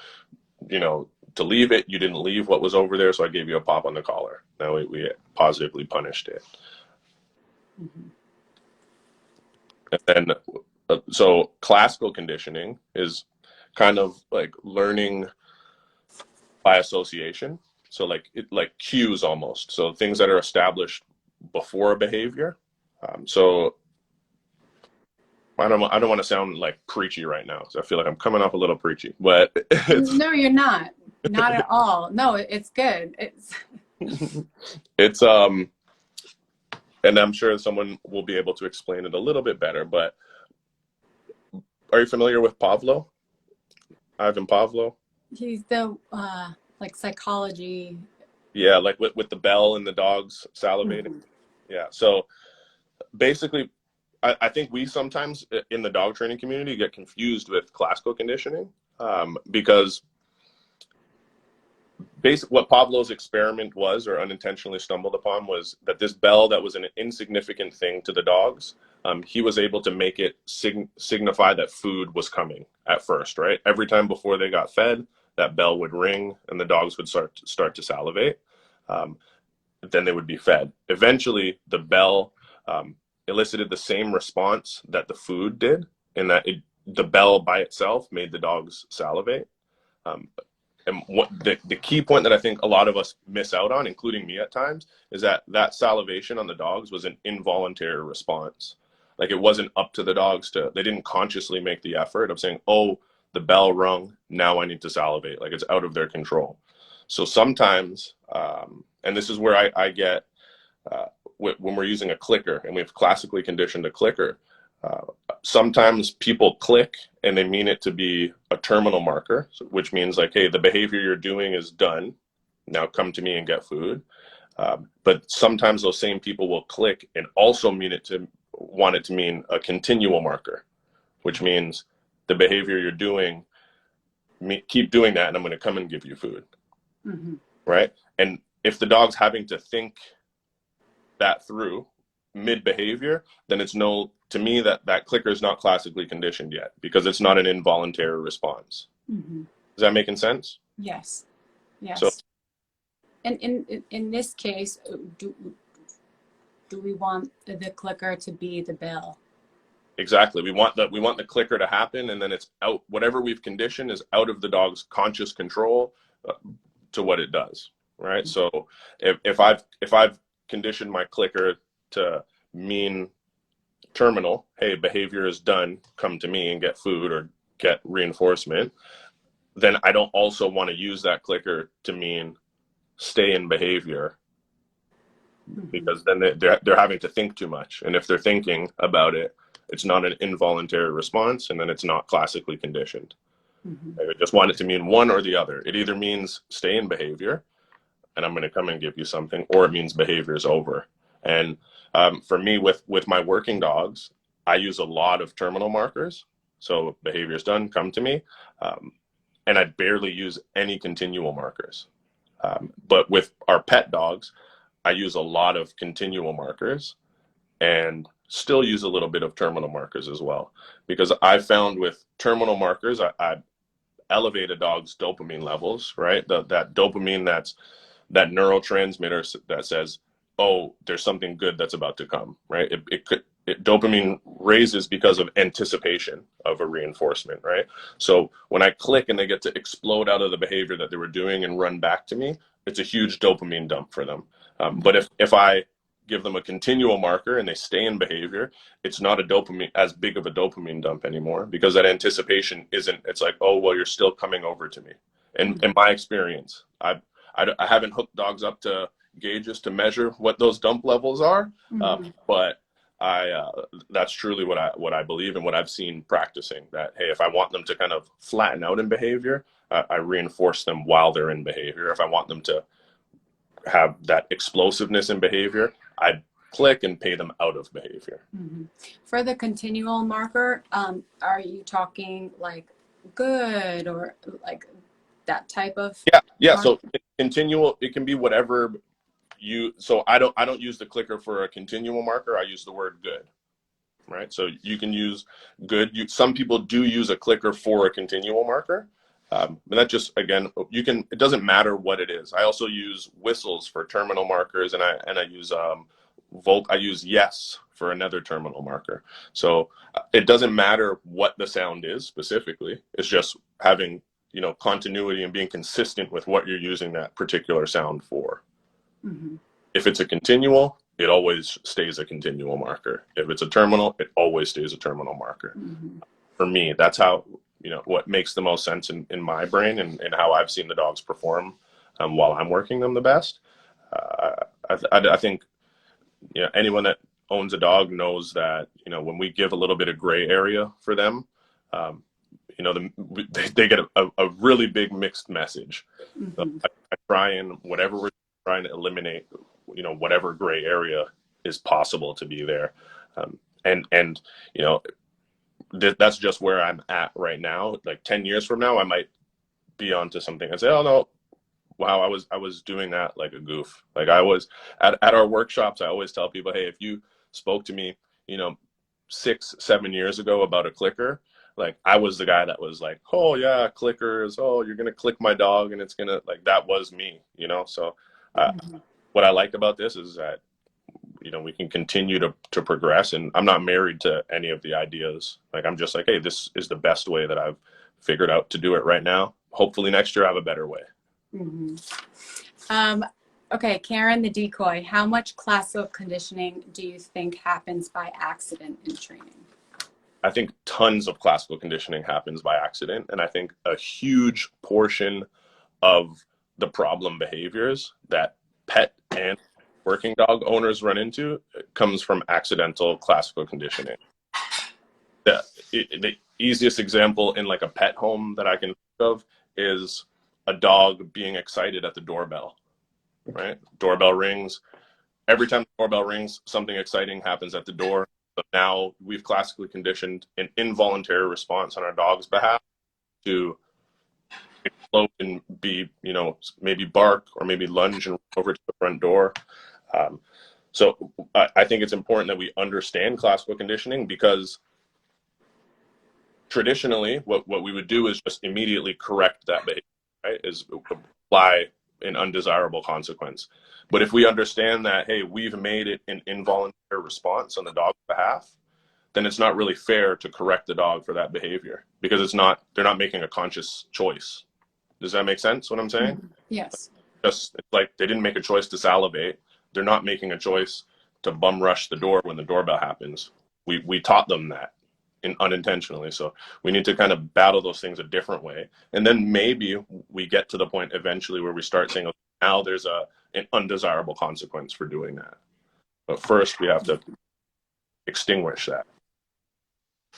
to leave it. You didn't leave what was over there, so I gave you a pop on the collar. Now we positively punished it. And then, so classical conditioning is kind of like learning by association. So like cues almost. So things that are established before a behavior. So I don't want to sound like preachy right now, so I feel like I'm coming off a little preachy, but No, you're not at all. No, it's good. It's and I'm sure someone will be able to explain it a little bit better, but are you familiar with Pavlo? Ivan Pavlo? He's the like psychology. Yeah, like with the bell and the dogs salivating. Yeah. So basically, I think we sometimes in the dog training community get confused with classical conditioning, because basically what Pavlo's experiment was, or unintentionally stumbled upon, was that this bell that was an insignificant thing to the dogs, he was able to make it signify that food was coming at first, right? Every time before they got fed, that bell would ring and the dogs would start to salivate. Then they would be fed. Eventually, the bell elicited the same response that the food did, in that the bell by itself made the dogs salivate. And what the key point that I think a lot of us miss out on, including me at times, is that salivation on the dogs was an involuntary response. Like, it wasn't up to the dogs they didn't consciously make the effort of saying, oh, the bell rung, now I need to salivate. Like, it's out of their control. So sometimes, and this is where I get, when we're using a clicker and we've classically conditioned a clicker, sometimes people click and they mean it to be a terminal marker, which means like, hey, the behavior you're doing is done. Now come to me and get food. But sometimes those same people will click and also want it to mean a continual marker, which means the behavior you're doing, keep doing that and I'm going to come and give you food. Right? And if the dog's having to think that through mid behavior, then it's to me that clicker is not classically conditioned yet, because it's not an involuntary response. Is that making sense? Yes. So, and in this case, do we want the clicker to be the bell? Exactly. We want the clicker to happen, and then it's out. Whatever we've conditioned is out of the dog's conscious control to what it does. Right. So if I've conditioned my clicker to mean terminal, hey, behavior is done, come to me and get food or get reinforcement, then I don't also want to use that clicker to mean stay in behavior, because then they're having to think too much. And if they're thinking about it, it's not an involuntary response, and then it's not classically conditioned. I just want it to mean one or the other. It either means stay in behavior and I'm going to come and give you something, or it means behavior is over. And for me, with my working dogs, I use a lot of terminal markers. So behavior is done, come to me. And I barely use any continual markers. But with our pet dogs, I use a lot of continual markers and still use a little bit of terminal markers as well. Because I found with terminal markers, I elevate a dog's dopamine levels, right? That dopamine, that neurotransmitter that says, oh, there's something good that's about to come, right? Dopamine raises because of anticipation of a reinforcement, right? So when I click and they get to explode out of the behavior that they were doing and run back to me, it's a huge dopamine dump for them. But if I give them a continual marker and they stay in behavior, it's not as big of a dopamine dump anymore, because that anticipation it's like, oh, well, you're still coming over to me. And in my experience, I haven't hooked dogs up to gauges to measure what those dump levels are. Mm-hmm. But that's truly what I believe and what I've seen practicing, that, hey, if I want them to kind of flatten out in behavior, I reinforce them while they're in behavior. If I want them to have that explosiveness in behavior, I click and pay them out of behavior. Mm-hmm. For the continual marker, are you talking like good or like that type of? Yeah. So continual, it can be whatever so I don't use the clicker for a continual marker. I use the word good, right? So you can use good. Some people do use a clicker for a continual marker. And that just, again, it doesn't matter what it is. I also use whistles for terminal markers, and I use I use yes for another terminal marker. So it doesn't matter what the sound is specifically. It's just having, continuity and being consistent with what you're using that particular sound for. Mm-hmm. If it's a continual, it always stays a continual marker. If it's a terminal, it always stays a terminal marker. Mm-hmm. For me, that's how, what makes the most sense in my brain and how I've seen the dogs perform while I'm working them the best. I think, anyone that owns a dog knows that, when we give a little bit of gray area for them, they get a really big mixed message. Mm-hmm. So I try and whatever we're trying to eliminate, whatever gray area is possible to be there. That's just where I'm at right now. Like 10 years from now, I might be onto something and say, oh no, wow, I was doing that like a goof. Like I was at our workshops, I always tell people, hey, if you spoke to me, 6-7 years ago about a clicker, like I was the guy that was like, oh yeah, clickers, oh, you're going to click my dog and it's going to, like, that was me, So what I like about this is that, we can continue to progress, and I'm not married to any of the ideas. Like, I'm just like, hey, this is the best way that I've figured out to do it right now. Hopefully next year I have a better way. Mm-hmm. Okay, Karen, the Decoy, how much classical conditioning do you think happens by accident in training? I think tons of classical conditioning happens by accident. And I think a huge portion of the problem behaviors that pet and working dog owners run into comes from accidental classical conditioning. The easiest example in like a pet home that I can think of is a dog being excited at the doorbell, right? Doorbell rings. Every time the doorbell rings, something exciting happens at the door. So now we've classically conditioned an involuntary response on our dog's behalf to explode and be, maybe bark or maybe lunge and run over to the front door. So I think it's important that we understand classical conditioning, because traditionally what we would do is just immediately correct that behavior, right? Is apply an undesirable consequence. But if we understand that, hey, we've made it an involuntary response on the dog's behalf, then it's not really fair to correct the dog for that behavior, because they're not making a conscious choice. Does that make sense, what I'm saying? Mm-hmm. Yes. Just like they didn't make a choice to salivate. They're not making a choice to bum rush the door when the doorbell happens. We taught them that unintentionally. So we need to kind of battle those things a different way. And then maybe we get to the point eventually where we start saying, okay, now there's an undesirable consequence for doing that. But first we have to extinguish that.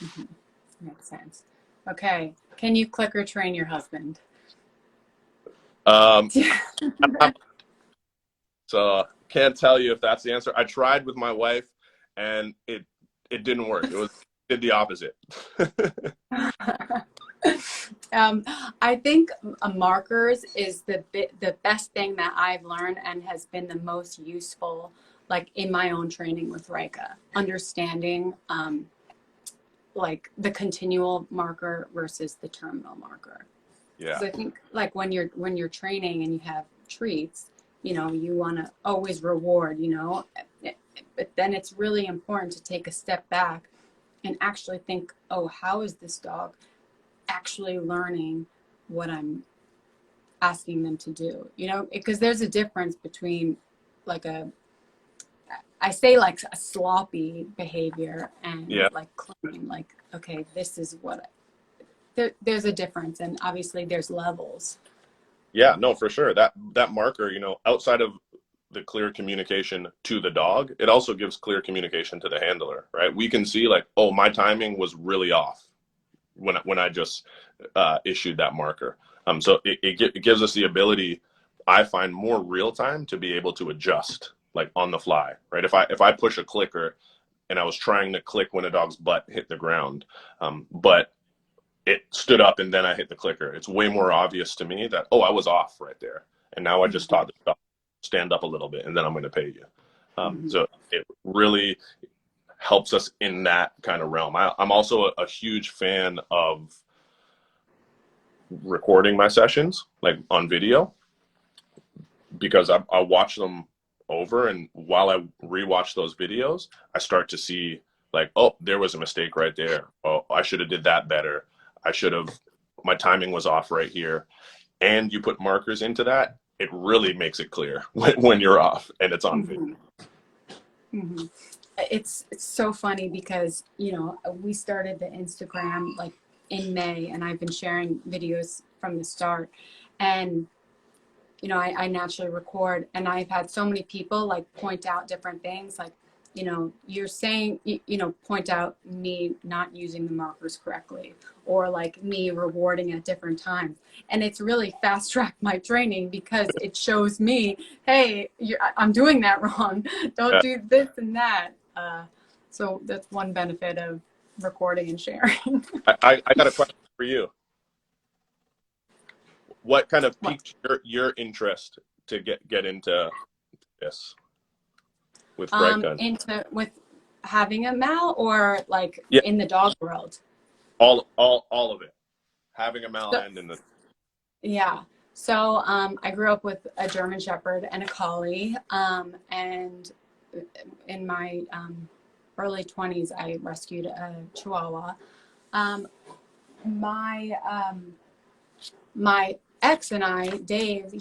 Mm-hmm. Makes sense. Okay. Can you clicker train your husband? So can't tell you if that's the answer. I tried with my wife and it didn't work. It did the opposite. I think markers is the best thing that I've learned and has been the most useful, like in my own training with Rika, understanding like the continual marker versus the terminal marker. Yeah. So I think like when you're training and you have treats, you want to always reward, but then it's really important to take a step back and actually think, oh, how is this dog actually learning what I'm asking them to do? Because there's a difference between like I say like a sloppy behavior and like clean, like, okay, this is what there's a difference, and obviously there's levels. Yeah, no, for sure. That marker, outside of the clear communication to the dog, it also gives clear communication to the handler, right? We can see like, oh, my timing was really off when I just issued that marker. So it gives us the ability, I find, more real time to be able to adjust like on the fly, right? If I push a clicker and I was trying to click when a dog's butt hit the ground, but it stood up and then I hit the clicker, it's way more obvious to me that, oh, I was off right there. And now I just taught the dog, stand up a little bit and then I'm going to pay you. So it really helps us in that kind of realm. I'm also a huge fan of recording my sessions like on video, because I watch them over, and while I rewatch those videos, I start to see like, oh, there was a mistake right there. Oh, I should have did that better. My timing was off right here. And you put markers into that, it really makes it clear when you're off and it's on video. It's so funny because, you know, we started the Instagram like in May, and I've been sharing videos from the start. And, you know, I naturally record, and I've had so many people like point out different things, like, you know, you're saying, you know, point out me not using the markers correctly, or like me rewarding at different times. And it's really fast tracked my training because it shows me, hey, I'm doing that wrong. Don't do this and that. So that's one benefit of recording and sharing. I got a question for you. What kind of piqued your interest to get into this with bright gun? With having a Mal, or like in the dog world? All of it. Having a Mal and in the... Yeah. So I grew up with a German Shepherd and a Collie, and in my early 20s, I rescued a Chihuahua. My ex and I, Dave,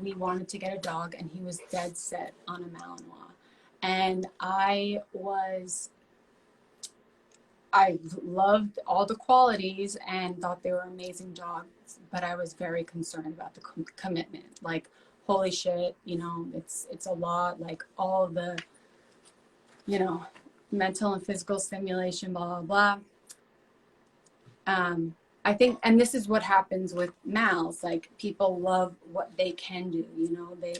we wanted to get a dog, and he was dead set on a Malinois. And I loved all the qualities and thought they were amazing dogs, but I was very concerned about the commitment. Like, holy shit, you know, it's a lot, like all the, you know, mental and physical stimulation, blah, blah, blah. I think, and this is what happens with Mals, like people love what they can do, you know, they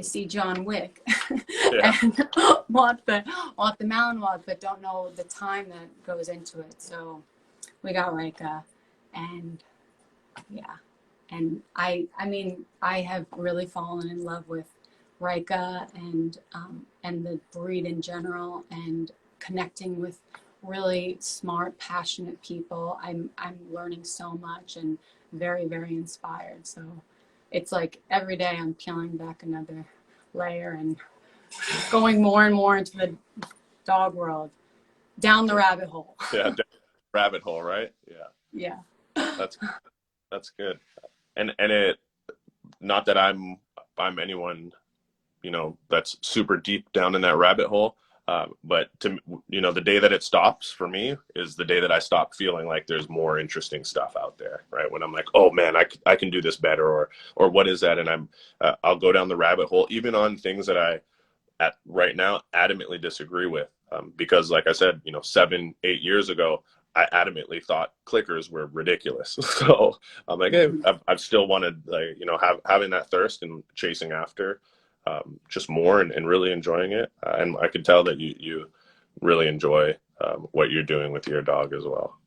see John Wick and want the Malinois, but don't know the time that goes into it. So we got Rika, and yeah, and I mean, I have really fallen in love with Rika and the breed in general, and connecting with really smart, passionate people. I'm learning so much and very, very inspired. So it's like every day I'm peeling back another layer and going more and more into the dog world, down the rabbit hole. Yeah, rabbit hole, right? Yeah. That's good. And it, not that I'm anyone, you know, that's super deep down in that rabbit hole. But to, you know, the day that it stops for me is the day that I stop feeling like there's more interesting stuff out there, right? When I'm like, oh man, I can do this better, or what is that? And I'll go down the rabbit hole, even on things that I right now adamantly disagree with. Because like I said, you know, 7-8 years ago, I adamantly thought clickers were ridiculous. So I'm like, hey, I've still wanted, like, you know, having that thirst and chasing after just more and really enjoying it. And I can tell that you really enjoy what you're doing with your dog as well.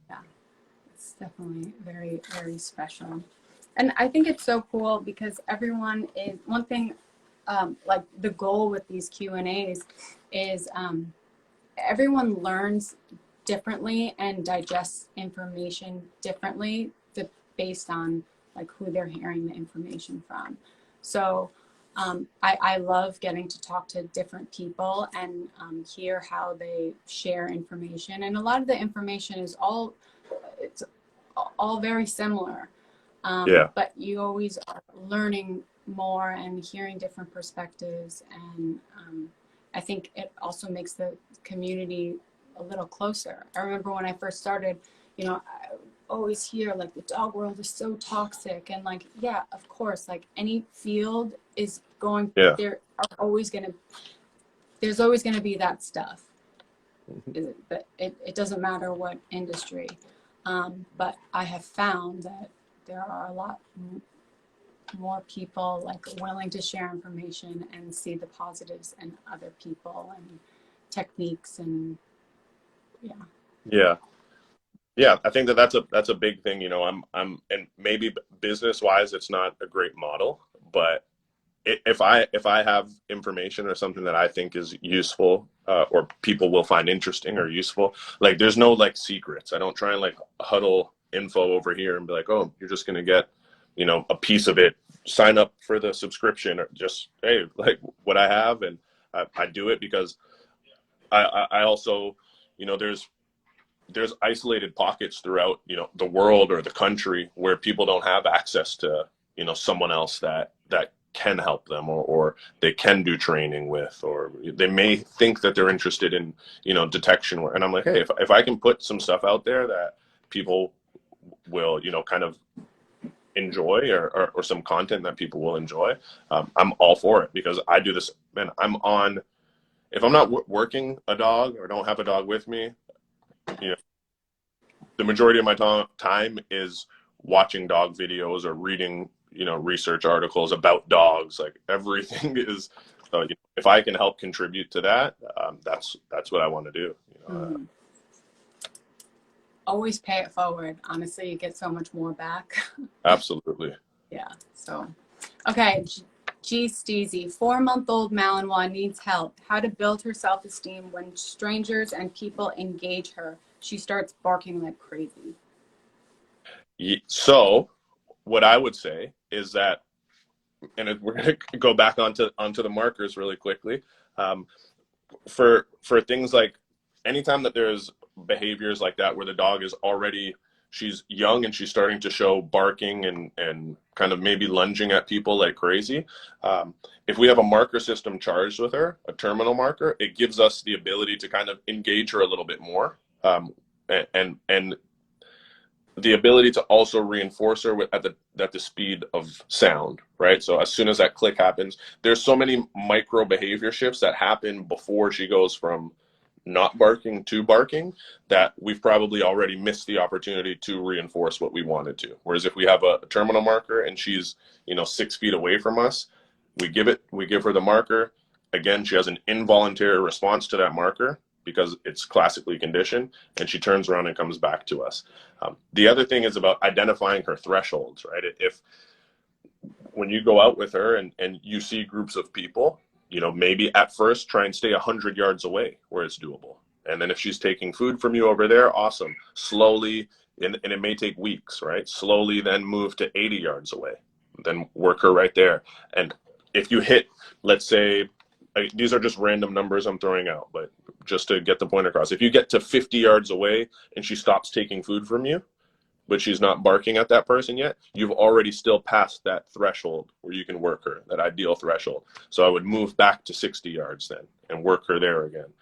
Yeah, it's definitely very, very special. And I think it's so cool because everyone is, one thing, like the goal with these Q&As is everyone learns differently and digests information differently based on like who they're hearing the information from. So I love getting to talk to different people and hear how they share information. And a lot of the information is all very similar. But you always are learning more and hearing different perspectives. And I think it also makes the community a little closer. I remember when I first started, you know, I always hear like the dog world is so toxic, and like, yeah, of course, like any field is Yeah. there are always going to, there's always going to be that stuff. But it doesn't matter what industry. But I have found that there are a lot more people like willing to share information and see the positives in other people and techniques and Yeah, I think that that's a big thing. You know, I'm and maybe business wise, it's not a great model, but if I have information or something that I think is useful, or people will find interesting or useful, like there's no like secrets. I don't try and like huddle info over here and be like, oh, you're just gonna get, you know, a piece of it. Sign up for the subscription, or just, hey, like what I have, and I do it because I also, you know, there's isolated pockets throughout, you know, the world or the country where people don't have access to, you know, someone else that can help them, or they can do training with, or they may think that they're interested in, you know, detection work. And I'm like, hey, if I can put some stuff out there that people will, you know, kind of enjoy, or some content that people will enjoy, I'm all for it, because I do this, man. If I'm not working a dog or don't have a dog with me, you know, the majority of my time is watching dog videos or reading, you know, research articles about dogs. Like everything is, you know, if I can help contribute to that, that's what I want to do. You know? Always pay it forward. Honestly, you get so much more back. Absolutely. Yeah. So, okay. G. Steezy, 4-month-old Malinois needs help. How to build her self-esteem when strangers and people engage her. She starts barking like crazy. So what I would say is that, and we're going to go back onto the markers really quickly. For things like, anytime that there's behaviors like that where the dog is already, she's young and she's starting to show barking and kind of maybe lunging at people like crazy. If we have a marker system charged with her, a terminal marker, it gives us the ability to kind of engage her a little bit more. And the ability to also reinforce her at the speed of sound, right? So as soon as that click happens, there's so many micro behavior shifts that happen before she goes from not barking to barking, that we've probably already missed the opportunity to reinforce what we wanted to. Whereas if we have a terminal marker and she's, you know, 6 feet away from us, we give her the marker. Again, she has an involuntary response to that marker because it's classically conditioned, and she turns around and comes back to us. The other thing is about identifying her thresholds, right? If when you go out with her and you see groups of people, you know, maybe at first try and stay 100 yards away where it's doable. And then if she's taking food from you over there, awesome. Slowly, and it may take weeks, right? Slowly then move to 80 yards away. Then work her right there. And if you hit, let's say, these are just random numbers I'm throwing out, but just to get the point across. If you get to 50 yards away and she stops taking food from you, but she's not barking at that person yet, you've already still passed that threshold where you can work her, that ideal threshold. So I would move back to 60 yards then and work her there again.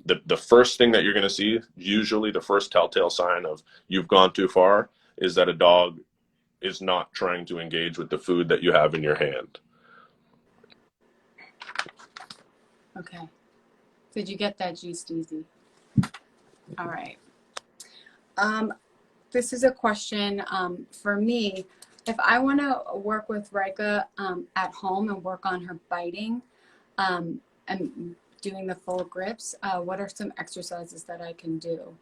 The first thing that you're going to see, usually the first telltale sign of you've gone too far, is that a dog is not trying to engage with the food that you have in your hand. Okay. Did you get that, G. Steezy? All right. This is a question for me. If I want to work with Rika at home and work on her biting and doing the full grips, what are some exercises that I can do?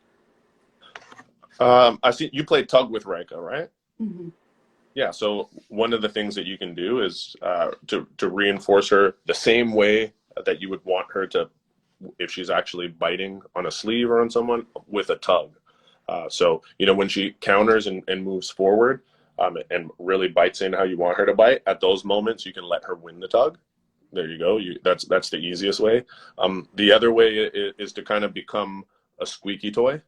I see you play tug with Rika, right? Mm-hmm. Yeah, so one of the things that you can do is to reinforce her the same way that you would want her to, if she's actually biting on a sleeve or on someone, with a tug. So, you know, when she counters and moves forward and really bites in how you want her to bite, at those moments, you can let her win the tug. There you go. That's the easiest way. The other way is to kind of become a squeaky toy.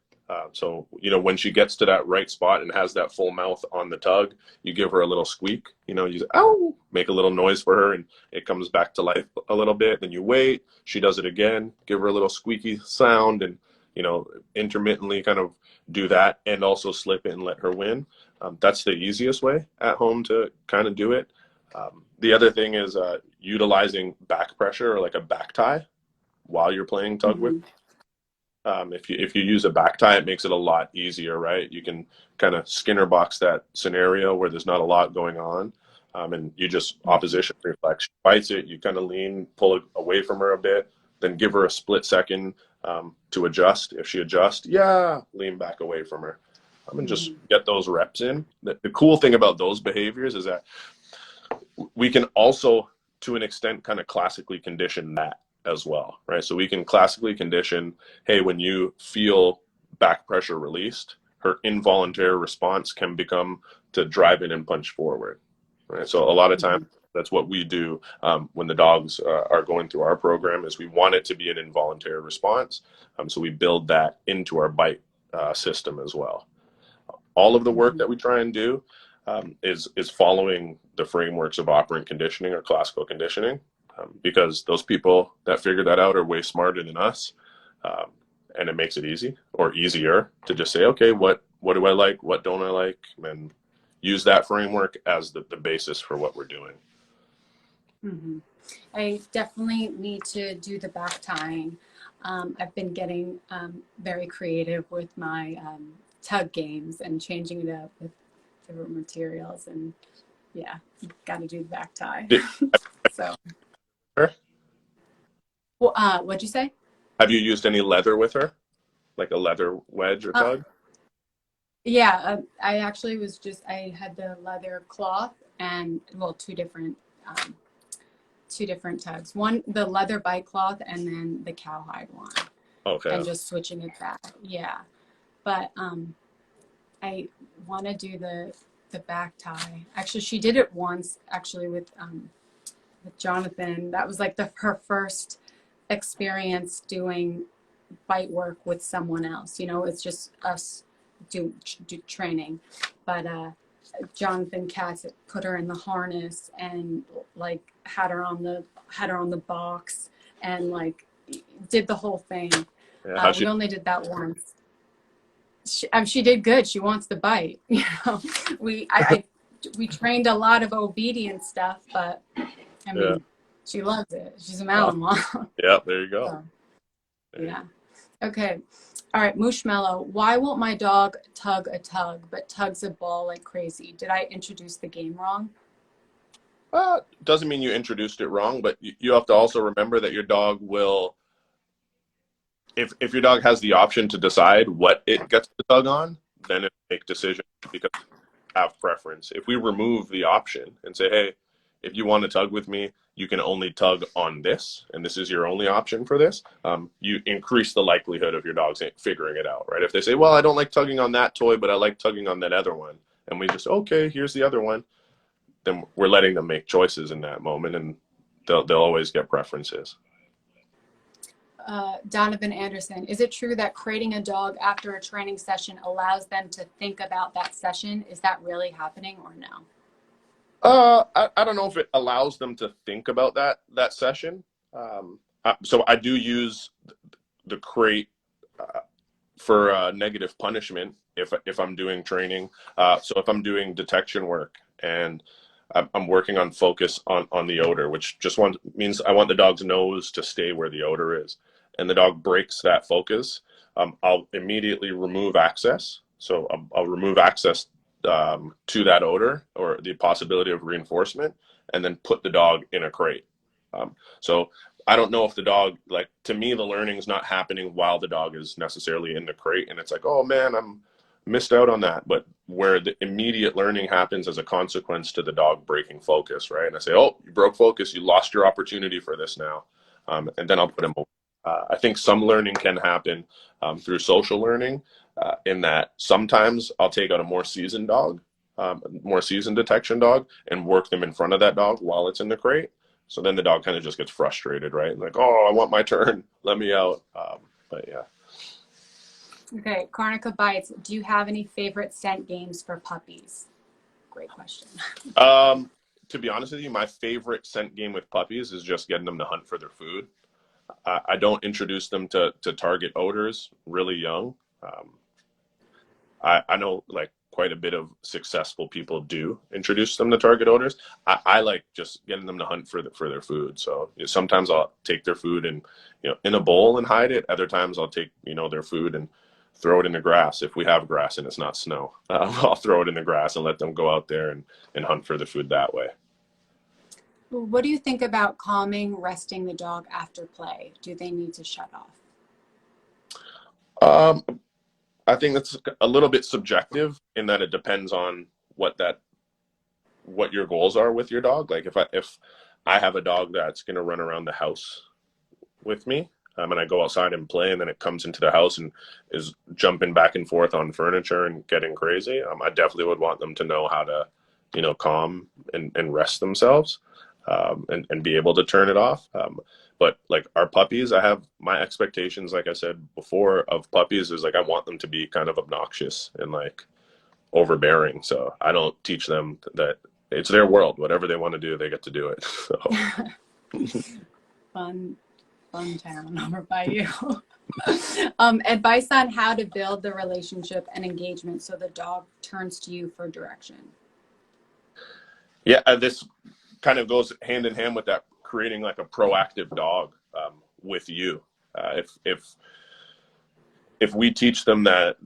So, you know, when she gets to that right spot and has that full mouth on the tug, you give her a little squeak, you know, you say, ow, make a little noise for her, and it comes back to life a little bit. Then you wait, she does it again, give her a little squeaky sound, and, you know, intermittently kind of do that and also slip it and let her win. That's the easiest way at home to kind of do it. The other thing is utilizing back pressure or like a back tie while you're playing tug with. If you use a back tie, it makes it a lot easier, right? You can kind of Skinner box that scenario where there's not a lot going on, and you just opposition reflex. She bites it, you kind of lean, pull it away from her a bit, then give her a split second to adjust. If she adjusts, lean back away from her. And just get those reps in. The cool thing about those behaviors is that we can also, to an extent, kind of classically condition that as well, right? So we can classically condition, hey, when you feel back pressure released, her involuntary response can become to drive in and punch forward, right? So a lot of times that's what we do when the dogs are going through our program, is we want it to be an involuntary response. So we build that into our bite system as well. All of the work that we try and do is following the frameworks of operant conditioning or classical conditioning, because those people that figure that out are way smarter than us, and it makes it easy or easier to just say, okay, what do I like, what don't I like, and use that framework as the basis for what we're doing. I definitely need to do the back tying. I've been getting very creative with my tug games and changing it up with different materials, and yeah, you got to do the back tie. So, well, what'd you say? Have you used any leather with her, like a leather wedge or tug? Yeah, I actually I had the leather cloth and, well, two different tugs. One, the leather bite cloth, and then the cowhide one. Okay. And just switching it back. Yeah. But I want to do the back tie. Actually, she did it once, actually, with Jonathan. That was like her first experience doing bite work with someone else. You know, it's just us do training. But Jonathan Katz put her in the harness and like had her on the box and like did the whole thing. Yeah, we only did that once. She did good. She wants to bite. You know, we trained a lot of obedience stuff, but I mean, she loves it. She's a Malinois. Yeah, there you go. So, yeah. Okay. All right, Mooshmallow. Why won't my dog tug a tug, but tugs a ball like crazy? Did I introduce the game wrong? Doesn't mean you introduced it wrong, but you have to also remember that your dog will, if your dog has the option to decide what it gets to tug on, then it make decisions because you have preference. If we remove the option and say, hey, if you want to tug with me, you can only tug on this, and this is your only option for this, you increase the likelihood of your dogs figuring it out, right? If they say, well, I don't like tugging on that toy, but I like tugging on that other one, and we just, okay, here's the other one, then we're letting them make choices in that moment, and they'll always get preferences. Donovan Anderson, is it true that crating a dog after a training session allows them to think about that session? Is that really happening or no? I don't know if it allows them to think about that session. So I do use the crate for negative punishment if I'm doing training. So if I'm doing detection work and I'm working on focus on the odor, which just means I want the dog's nose to stay where the odor is, and the dog breaks that focus, I'll immediately remove access. So I'll remove access to that odor or the possibility of reinforcement, and then put the dog in a crate. So I don't know if the dog, like, to me, the learning's not happening while the dog is necessarily in the crate, and it's like, oh man, I'm missed out on that. But where the immediate learning happens as a consequence to the dog breaking focus, right? And I say, oh, you broke focus, you lost your opportunity for this now, and then I'll put him over. I think some learning can happen through social learning, in that sometimes I'll take out a more seasoned dog, more seasoned detection dog, and work them in front of that dog while it's in the crate. So then the dog kind of just gets frustrated, right? Like, oh, I want my turn, let me out. But yeah. Okay, Karnika Bites, do you have any favorite scent games for puppies? Great question. To be honest with you, my favorite scent game with puppies is just getting them to hunt for their food. I don't introduce them to target odors really young. I know, like, quite a bit of successful people do introduce them to target odors. I like just getting them to hunt for their food. So sometimes I'll take their food and in a bowl and hide it. Other times I'll take their food and throw it in the grass. If we have grass and it's not snow, I'll throw it in the grass and let them go out there and hunt for the food that way. What do you think about calming, resting the dog after play? Do they need to shut off? I think that's a little bit subjective in that it depends on what your goals are with your dog. Like if I have a dog that's going to run around the house with me, and I go outside and play, and then it comes into the house and is jumping back and forth on furniture and getting crazy, I definitely would want them to know how to, calm and rest themselves, and be able to turn it off. But like our puppies, I have my expectations, like I said before, of puppies is like I want them to be kind of obnoxious and like overbearing. So I don't teach them that it's their world. Whatever they want to do, they get to do it. So. Fun town over by you. Advice on how to build the relationship and engagement so the dog turns to you for direction. Yeah, this kind of goes hand in hand with that, creating like a proactive dog with you. If we teach them that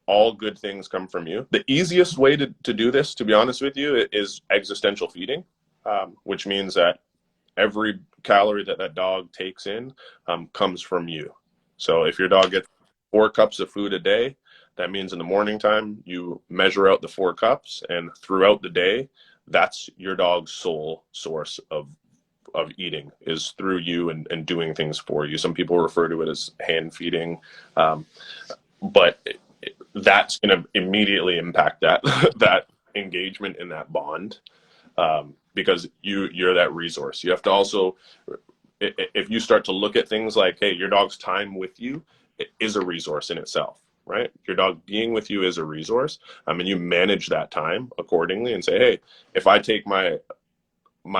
all good things come from you, the easiest way to do this, to be honest with you, is existential feeding, which means that every calorie that dog takes in comes from you. So if your dog gets 4 cups of food a day, that means in the morning time you measure out the 4 cups, and throughout the day, that's your dog's sole source of eating, is through you and doing things for you. Some people refer to it as hand feeding, but that's going to immediately impact that engagement and that bond, because you're that resource. You have to also, if you start to look at things like, hey, your dog's time with you is a resource in itself. Right? Your dog being with you is a resource. And you manage that time accordingly and say, hey, if I take my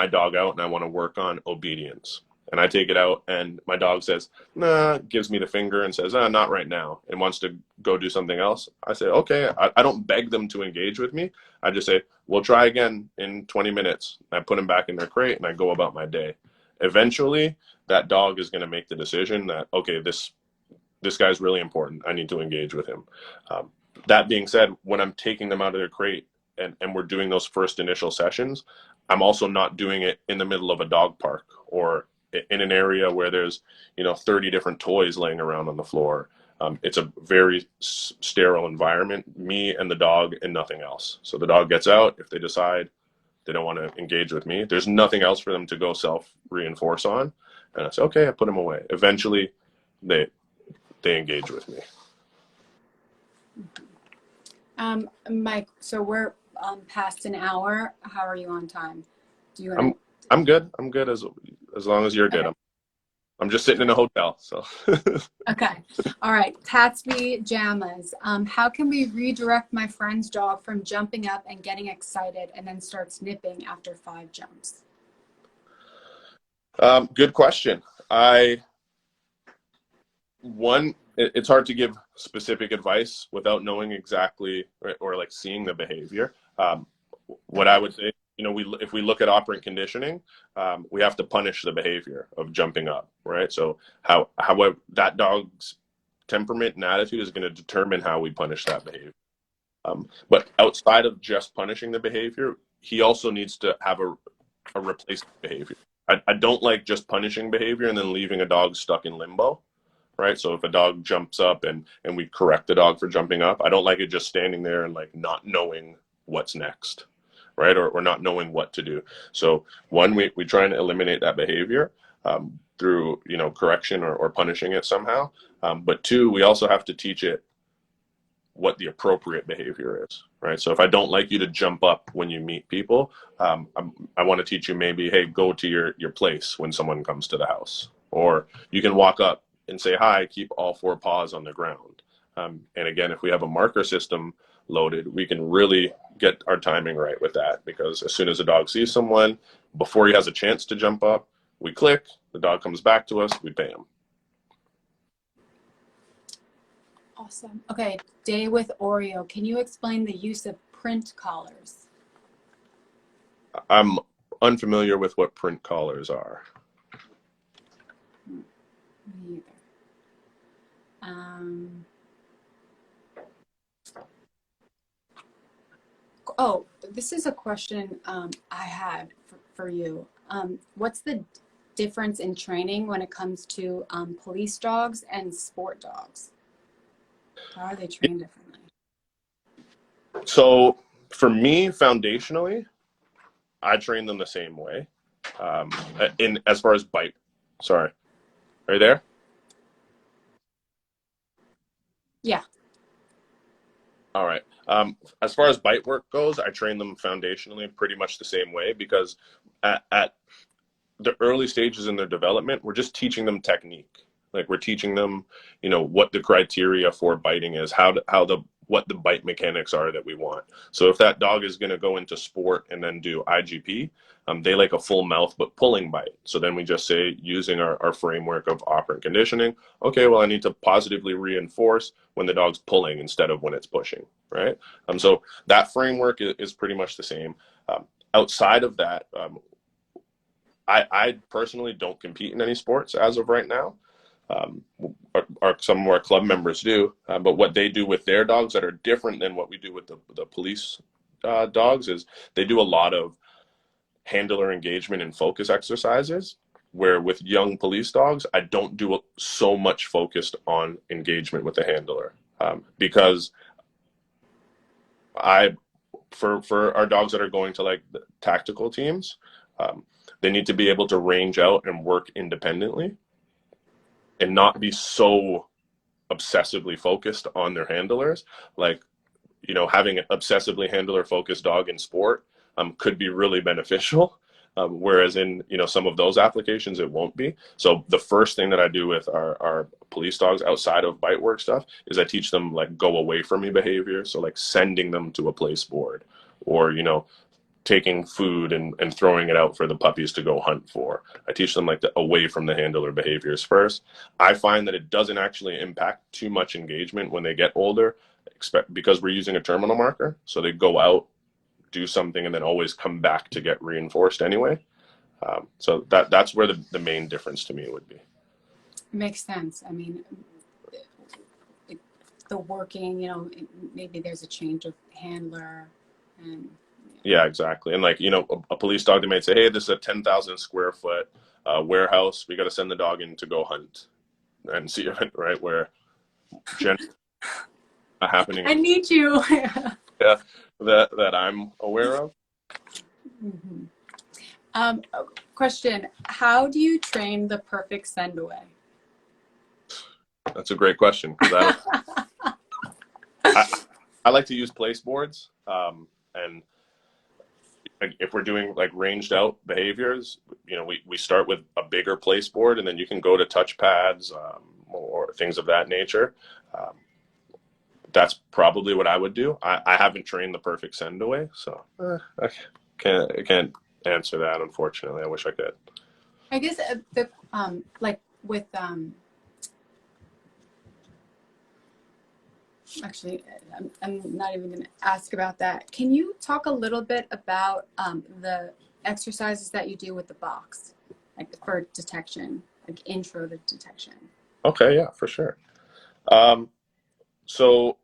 dog out and I want to work on obedience, and I take it out and my dog says, nah, gives me the finger and says, not right now, and wants to go do something else, I say, okay. I don't beg them to engage with me. I just say, we'll try again in 20 minutes. I put them back in their crate and I go about my day. Eventually, that dog is going to make the decision that, okay, this guy's really important. I need to engage with him. That being said, when I'm taking them out of their crate and we're doing those first initial sessions, I'm also not doing it in the middle of a dog park or in an area where there's 30 different toys laying around on the floor. It's a very sterile environment, me and the dog and nothing else. So the dog gets out. If they decide they don't want to engage with me, there's nothing else for them to go self-reinforce on. And I say, okay, I put them away. Eventually, they engage with me. Mike, so we're past an hour. How are you on time? Do you? I'm good. I'm good as long as you're good. Okay. I'm just sitting in a hotel, so. Okay. All right. Tatsby Jamas. How can we redirect my friend's dog from jumping up and getting excited and then start snipping after 5 jumps? Good question. It's hard to give specific advice without knowing exactly or like seeing the behavior. What I would say, if we look at operant conditioning, we have to punish the behavior of jumping up, right? So how that dog's temperament and attitude is going to determine how we punish that behavior. But outside of just punishing the behavior, he also needs to have a replacement behavior. I don't like just punishing behavior and then leaving a dog stuck in limbo. Right. So if a dog jumps up and we correct the dog for jumping up, I don't like it just standing there and like not knowing what's next. Right. Or not knowing what to do. So one, we try and eliminate that behavior through, correction or punishing it somehow. But 2, we also have to teach it what the appropriate behavior is. Right. So if I don't like you to jump up when you meet people, I want to teach you maybe, hey, go to your place when someone comes to the house, or you can walk up and say hi, keep all 4 paws on the ground. And again, if we have a marker system loaded, we can really get our timing right with that, because as soon as a dog sees someone, before he has a chance to jump up, we click, the dog comes back to us, we pay him. Awesome. Okay, Day with Oreo. Can you explain the use of print collars? I'm unfamiliar with what print collars are. Me either. Oh, this is a question I had for you. What's the difference in training when it comes to police dogs and sport dogs? How are they trained differently? So for me, foundationally, I train them the same way. In as far as bite, sorry, are you there? Yeah. All right. As far as bite work goes, I train them foundationally pretty much the same way because at the early stages in their development, we're just teaching them technique. Like we're teaching them, what the criteria for biting is, what the bite mechanics are that we want. So if that dog is going to go into sport and then do IGP, they like a full mouth but pulling bite. So then we just say, using our framework of operant conditioning, okay, well, I need to positively reinforce when the dog's pulling instead of when it's pushing, right? So that framework is pretty much the same. Outside of that, I personally don't compete in any sports as of right now. Some of our club members do, but what they do with their dogs that are different than what we do with the police dogs is they do a lot of handler engagement and focus exercises, where with young police dogs, I don't do so much focused on engagement with the handler, because for our dogs that are going to like the tactical teams, they need to be able to range out and work independently and not be so obsessively focused on their handlers. Like, having an obsessively handler focused dog in sport could be really beneficial. Whereas in, some of those applications, it won't be. So the first thing that I do with our police dogs outside of bite work stuff is I teach them like go away from me behavior. So like sending them to a place board, or, taking food and throwing it out for the puppies to go hunt for. I teach them like the away from the handler behaviors first. I find that it doesn't actually impact too much engagement when they get older, because we're using a terminal marker. So they go out, do something, and then always come back to get reinforced anyway. So that's where the main difference to me would be. Makes sense. I mean, the working, maybe there's a change of handler and yeah, exactly. And like, a police dog, they might say, hey, this is a 10,000 square foot warehouse. We got to send the dog in to go hunt and see it, right? Where happening. I need you. Yeah, that I'm aware of. Mm-hmm. Question: how do you train the perfect send away? That's a great question, because I like to use place boards, and if we're doing like ranged out behaviors, we start with a bigger place board, and then you can go to touch pads or things of that nature. That's probably what I would do. I haven't trained the perfect send away, so I can't answer that, unfortunately. I wish I could. I guess like with actually, I'm not even going to ask about that. Can you talk a little bit about the exercises that you do with the box, like for detection, like intro to detection? Okay, yeah, for sure. So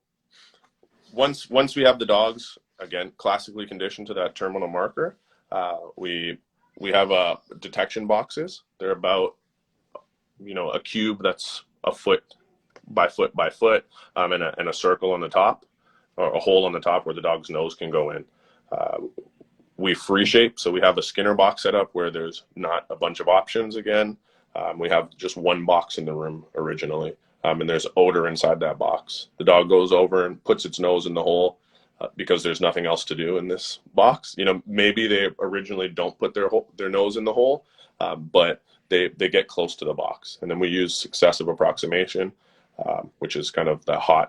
once we have the dogs, again, classically conditioned to that terminal marker, we have detection boxes. They're about, a cube that's a foot by foot by foot, and a circle on the top, or a hole on the top where the dog's nose can go in. We free shape, so we have a Skinner box set up where there's not a bunch of options again. We have just one box in the room originally, and there's odor inside that box. The dog goes over and puts its nose in the hole because there's nothing else to do in this box. Maybe they originally don't put their nose in the hole, but they get close to the box. And then we use successive approximation, which is kind of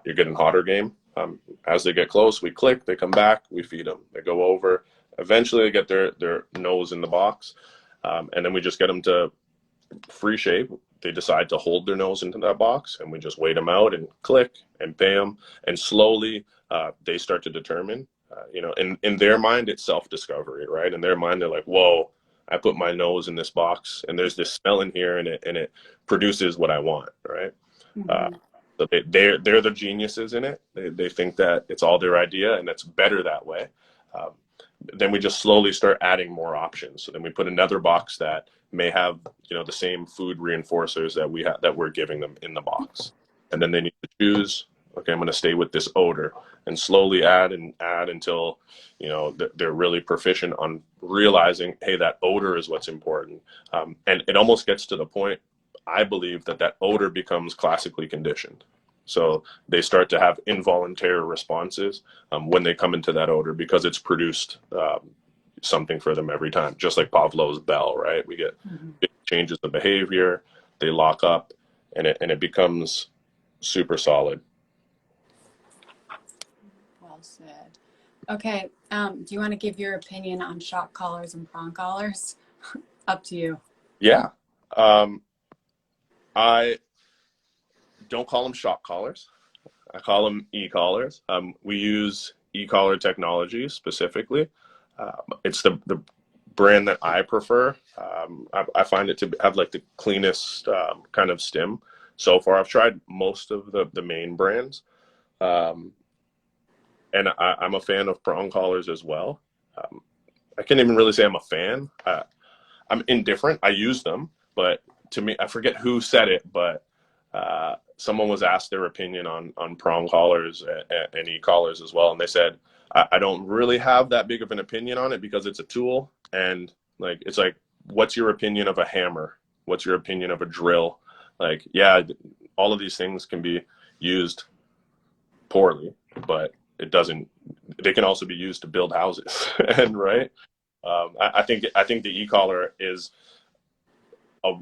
you're getting hotter game. As they get close, we click, they come back, we feed them. They go over. Eventually they get their nose in the box, and then we just get them to free shape, they decide to hold their nose into that box, and we just wait them out and click and bam, and slowly they start to determine, in their mind, it's self-discovery, right? In their mind, they're like, whoa, I put my nose in this box and there's this smell in here, and it produces what I want, right? Mm-hmm. So they're the geniuses in it. They think that it's all their idea and it's better that way. Um, then we just slowly start adding more options. So then we put another box that may have, the same food reinforcers that we're giving them in the box. And then they need to choose, okay, I'm going to stay with this odor, and slowly add and add until, they're really proficient on realizing, hey, that odor is what's important. And it almost gets to the point, I believe, that odor becomes classically conditioned. So they start to have involuntary responses when they come into that odor, because it's produced something for them every time, just like Pavlov's bell, right? We get big changes of behavior, they lock up, and it becomes super solid. Well said. Okay, do you want to give your opinion on shock collars and prong collars? Up to you. Yeah. I don't call them shock collars. I call them e-collars. We use e-collar technology specifically. It's the brand that I prefer. I find it to have like the cleanest kind of stim so far. I've tried most of the main brands. And I'm a fan of prong collars as well. I can't even really say I'm a fan. I'm indifferent. I use them, but to me, I forget who said it, but someone was asked their opinion on prong collars and e-collars as well. And they said, I don't really have that big of an opinion on it because it's a tool. And it's like, what's your opinion of a hammer? What's your opinion of a drill? Like, yeah, all of these things can be used poorly, but they can also be used to build houses. And right. I think the e-collar is a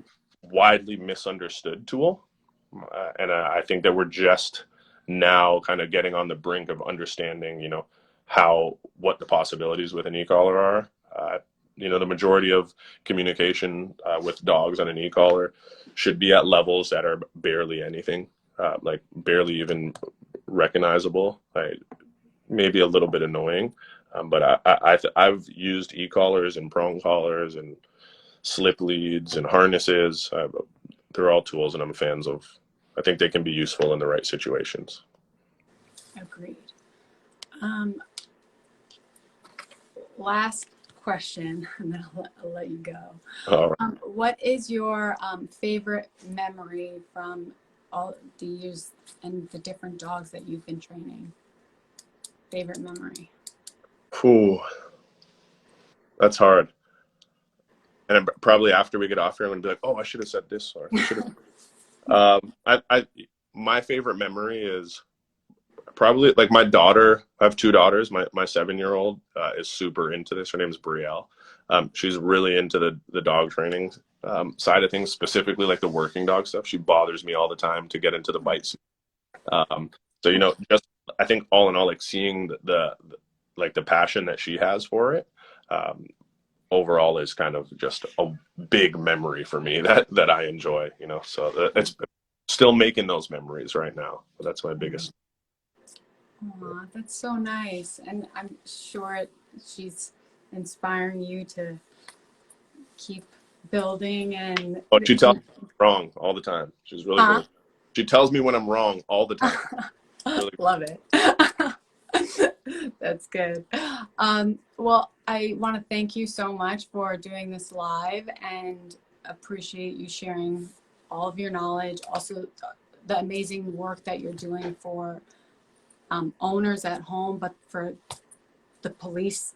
widely misunderstood tool. And I think that we're just now kind of getting on the brink of understanding, what the possibilities with an e-collar are. The majority of communication with dogs on an e-collar should be at levels that are barely anything, like barely even recognizable, maybe a little bit annoying. But I've used e-collars and prong collars and slip leads and harnesses. They're all tools, and I'm fans of. I think they can be useful in the right situations. Agreed. Last question, and then I'll let you go. All right. What is your favorite memory from all the years and the different dogs that you've been training? Favorite memory? Ooh, that's hard. And probably after we get off here, I'm gonna be like, oh, I should have said this, or I should have. My favorite memory is probably like my daughter. I have two daughters. My 7-year-old is super into this. Her name's Brielle. She's really into the dog training side of things, specifically like the working dog stuff. She bothers me all the time to get into the bite. So just I think all in all, like seeing the passion that she has for it, overall is kind of just a big memory for me that I enjoy. So it's still making those memories right now. That's my biggest. Aw, that's so nice. And I'm sure she's inspiring you to keep building and... Oh, she tells me I'm wrong all the time. She's really good. She tells me when I'm wrong all the time. Really Love it. That's good. Well, I want to thank you so much for doing this live and appreciate you sharing all of your knowledge. Also, the amazing work that you're doing for owners at home, but for the police,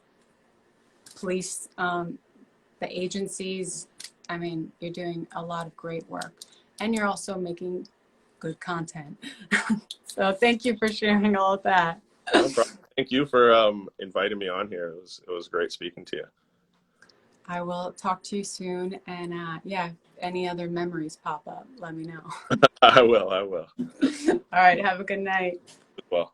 the agencies. I mean, you're doing a lot of great work, and you're also making good content. So thank you for sharing all of that. No problem. Thank you for inviting me on here. It was great speaking to you. I will talk to you soon, and yeah, if any other memories pop up, let me know. I will. All right, have a good night. Well.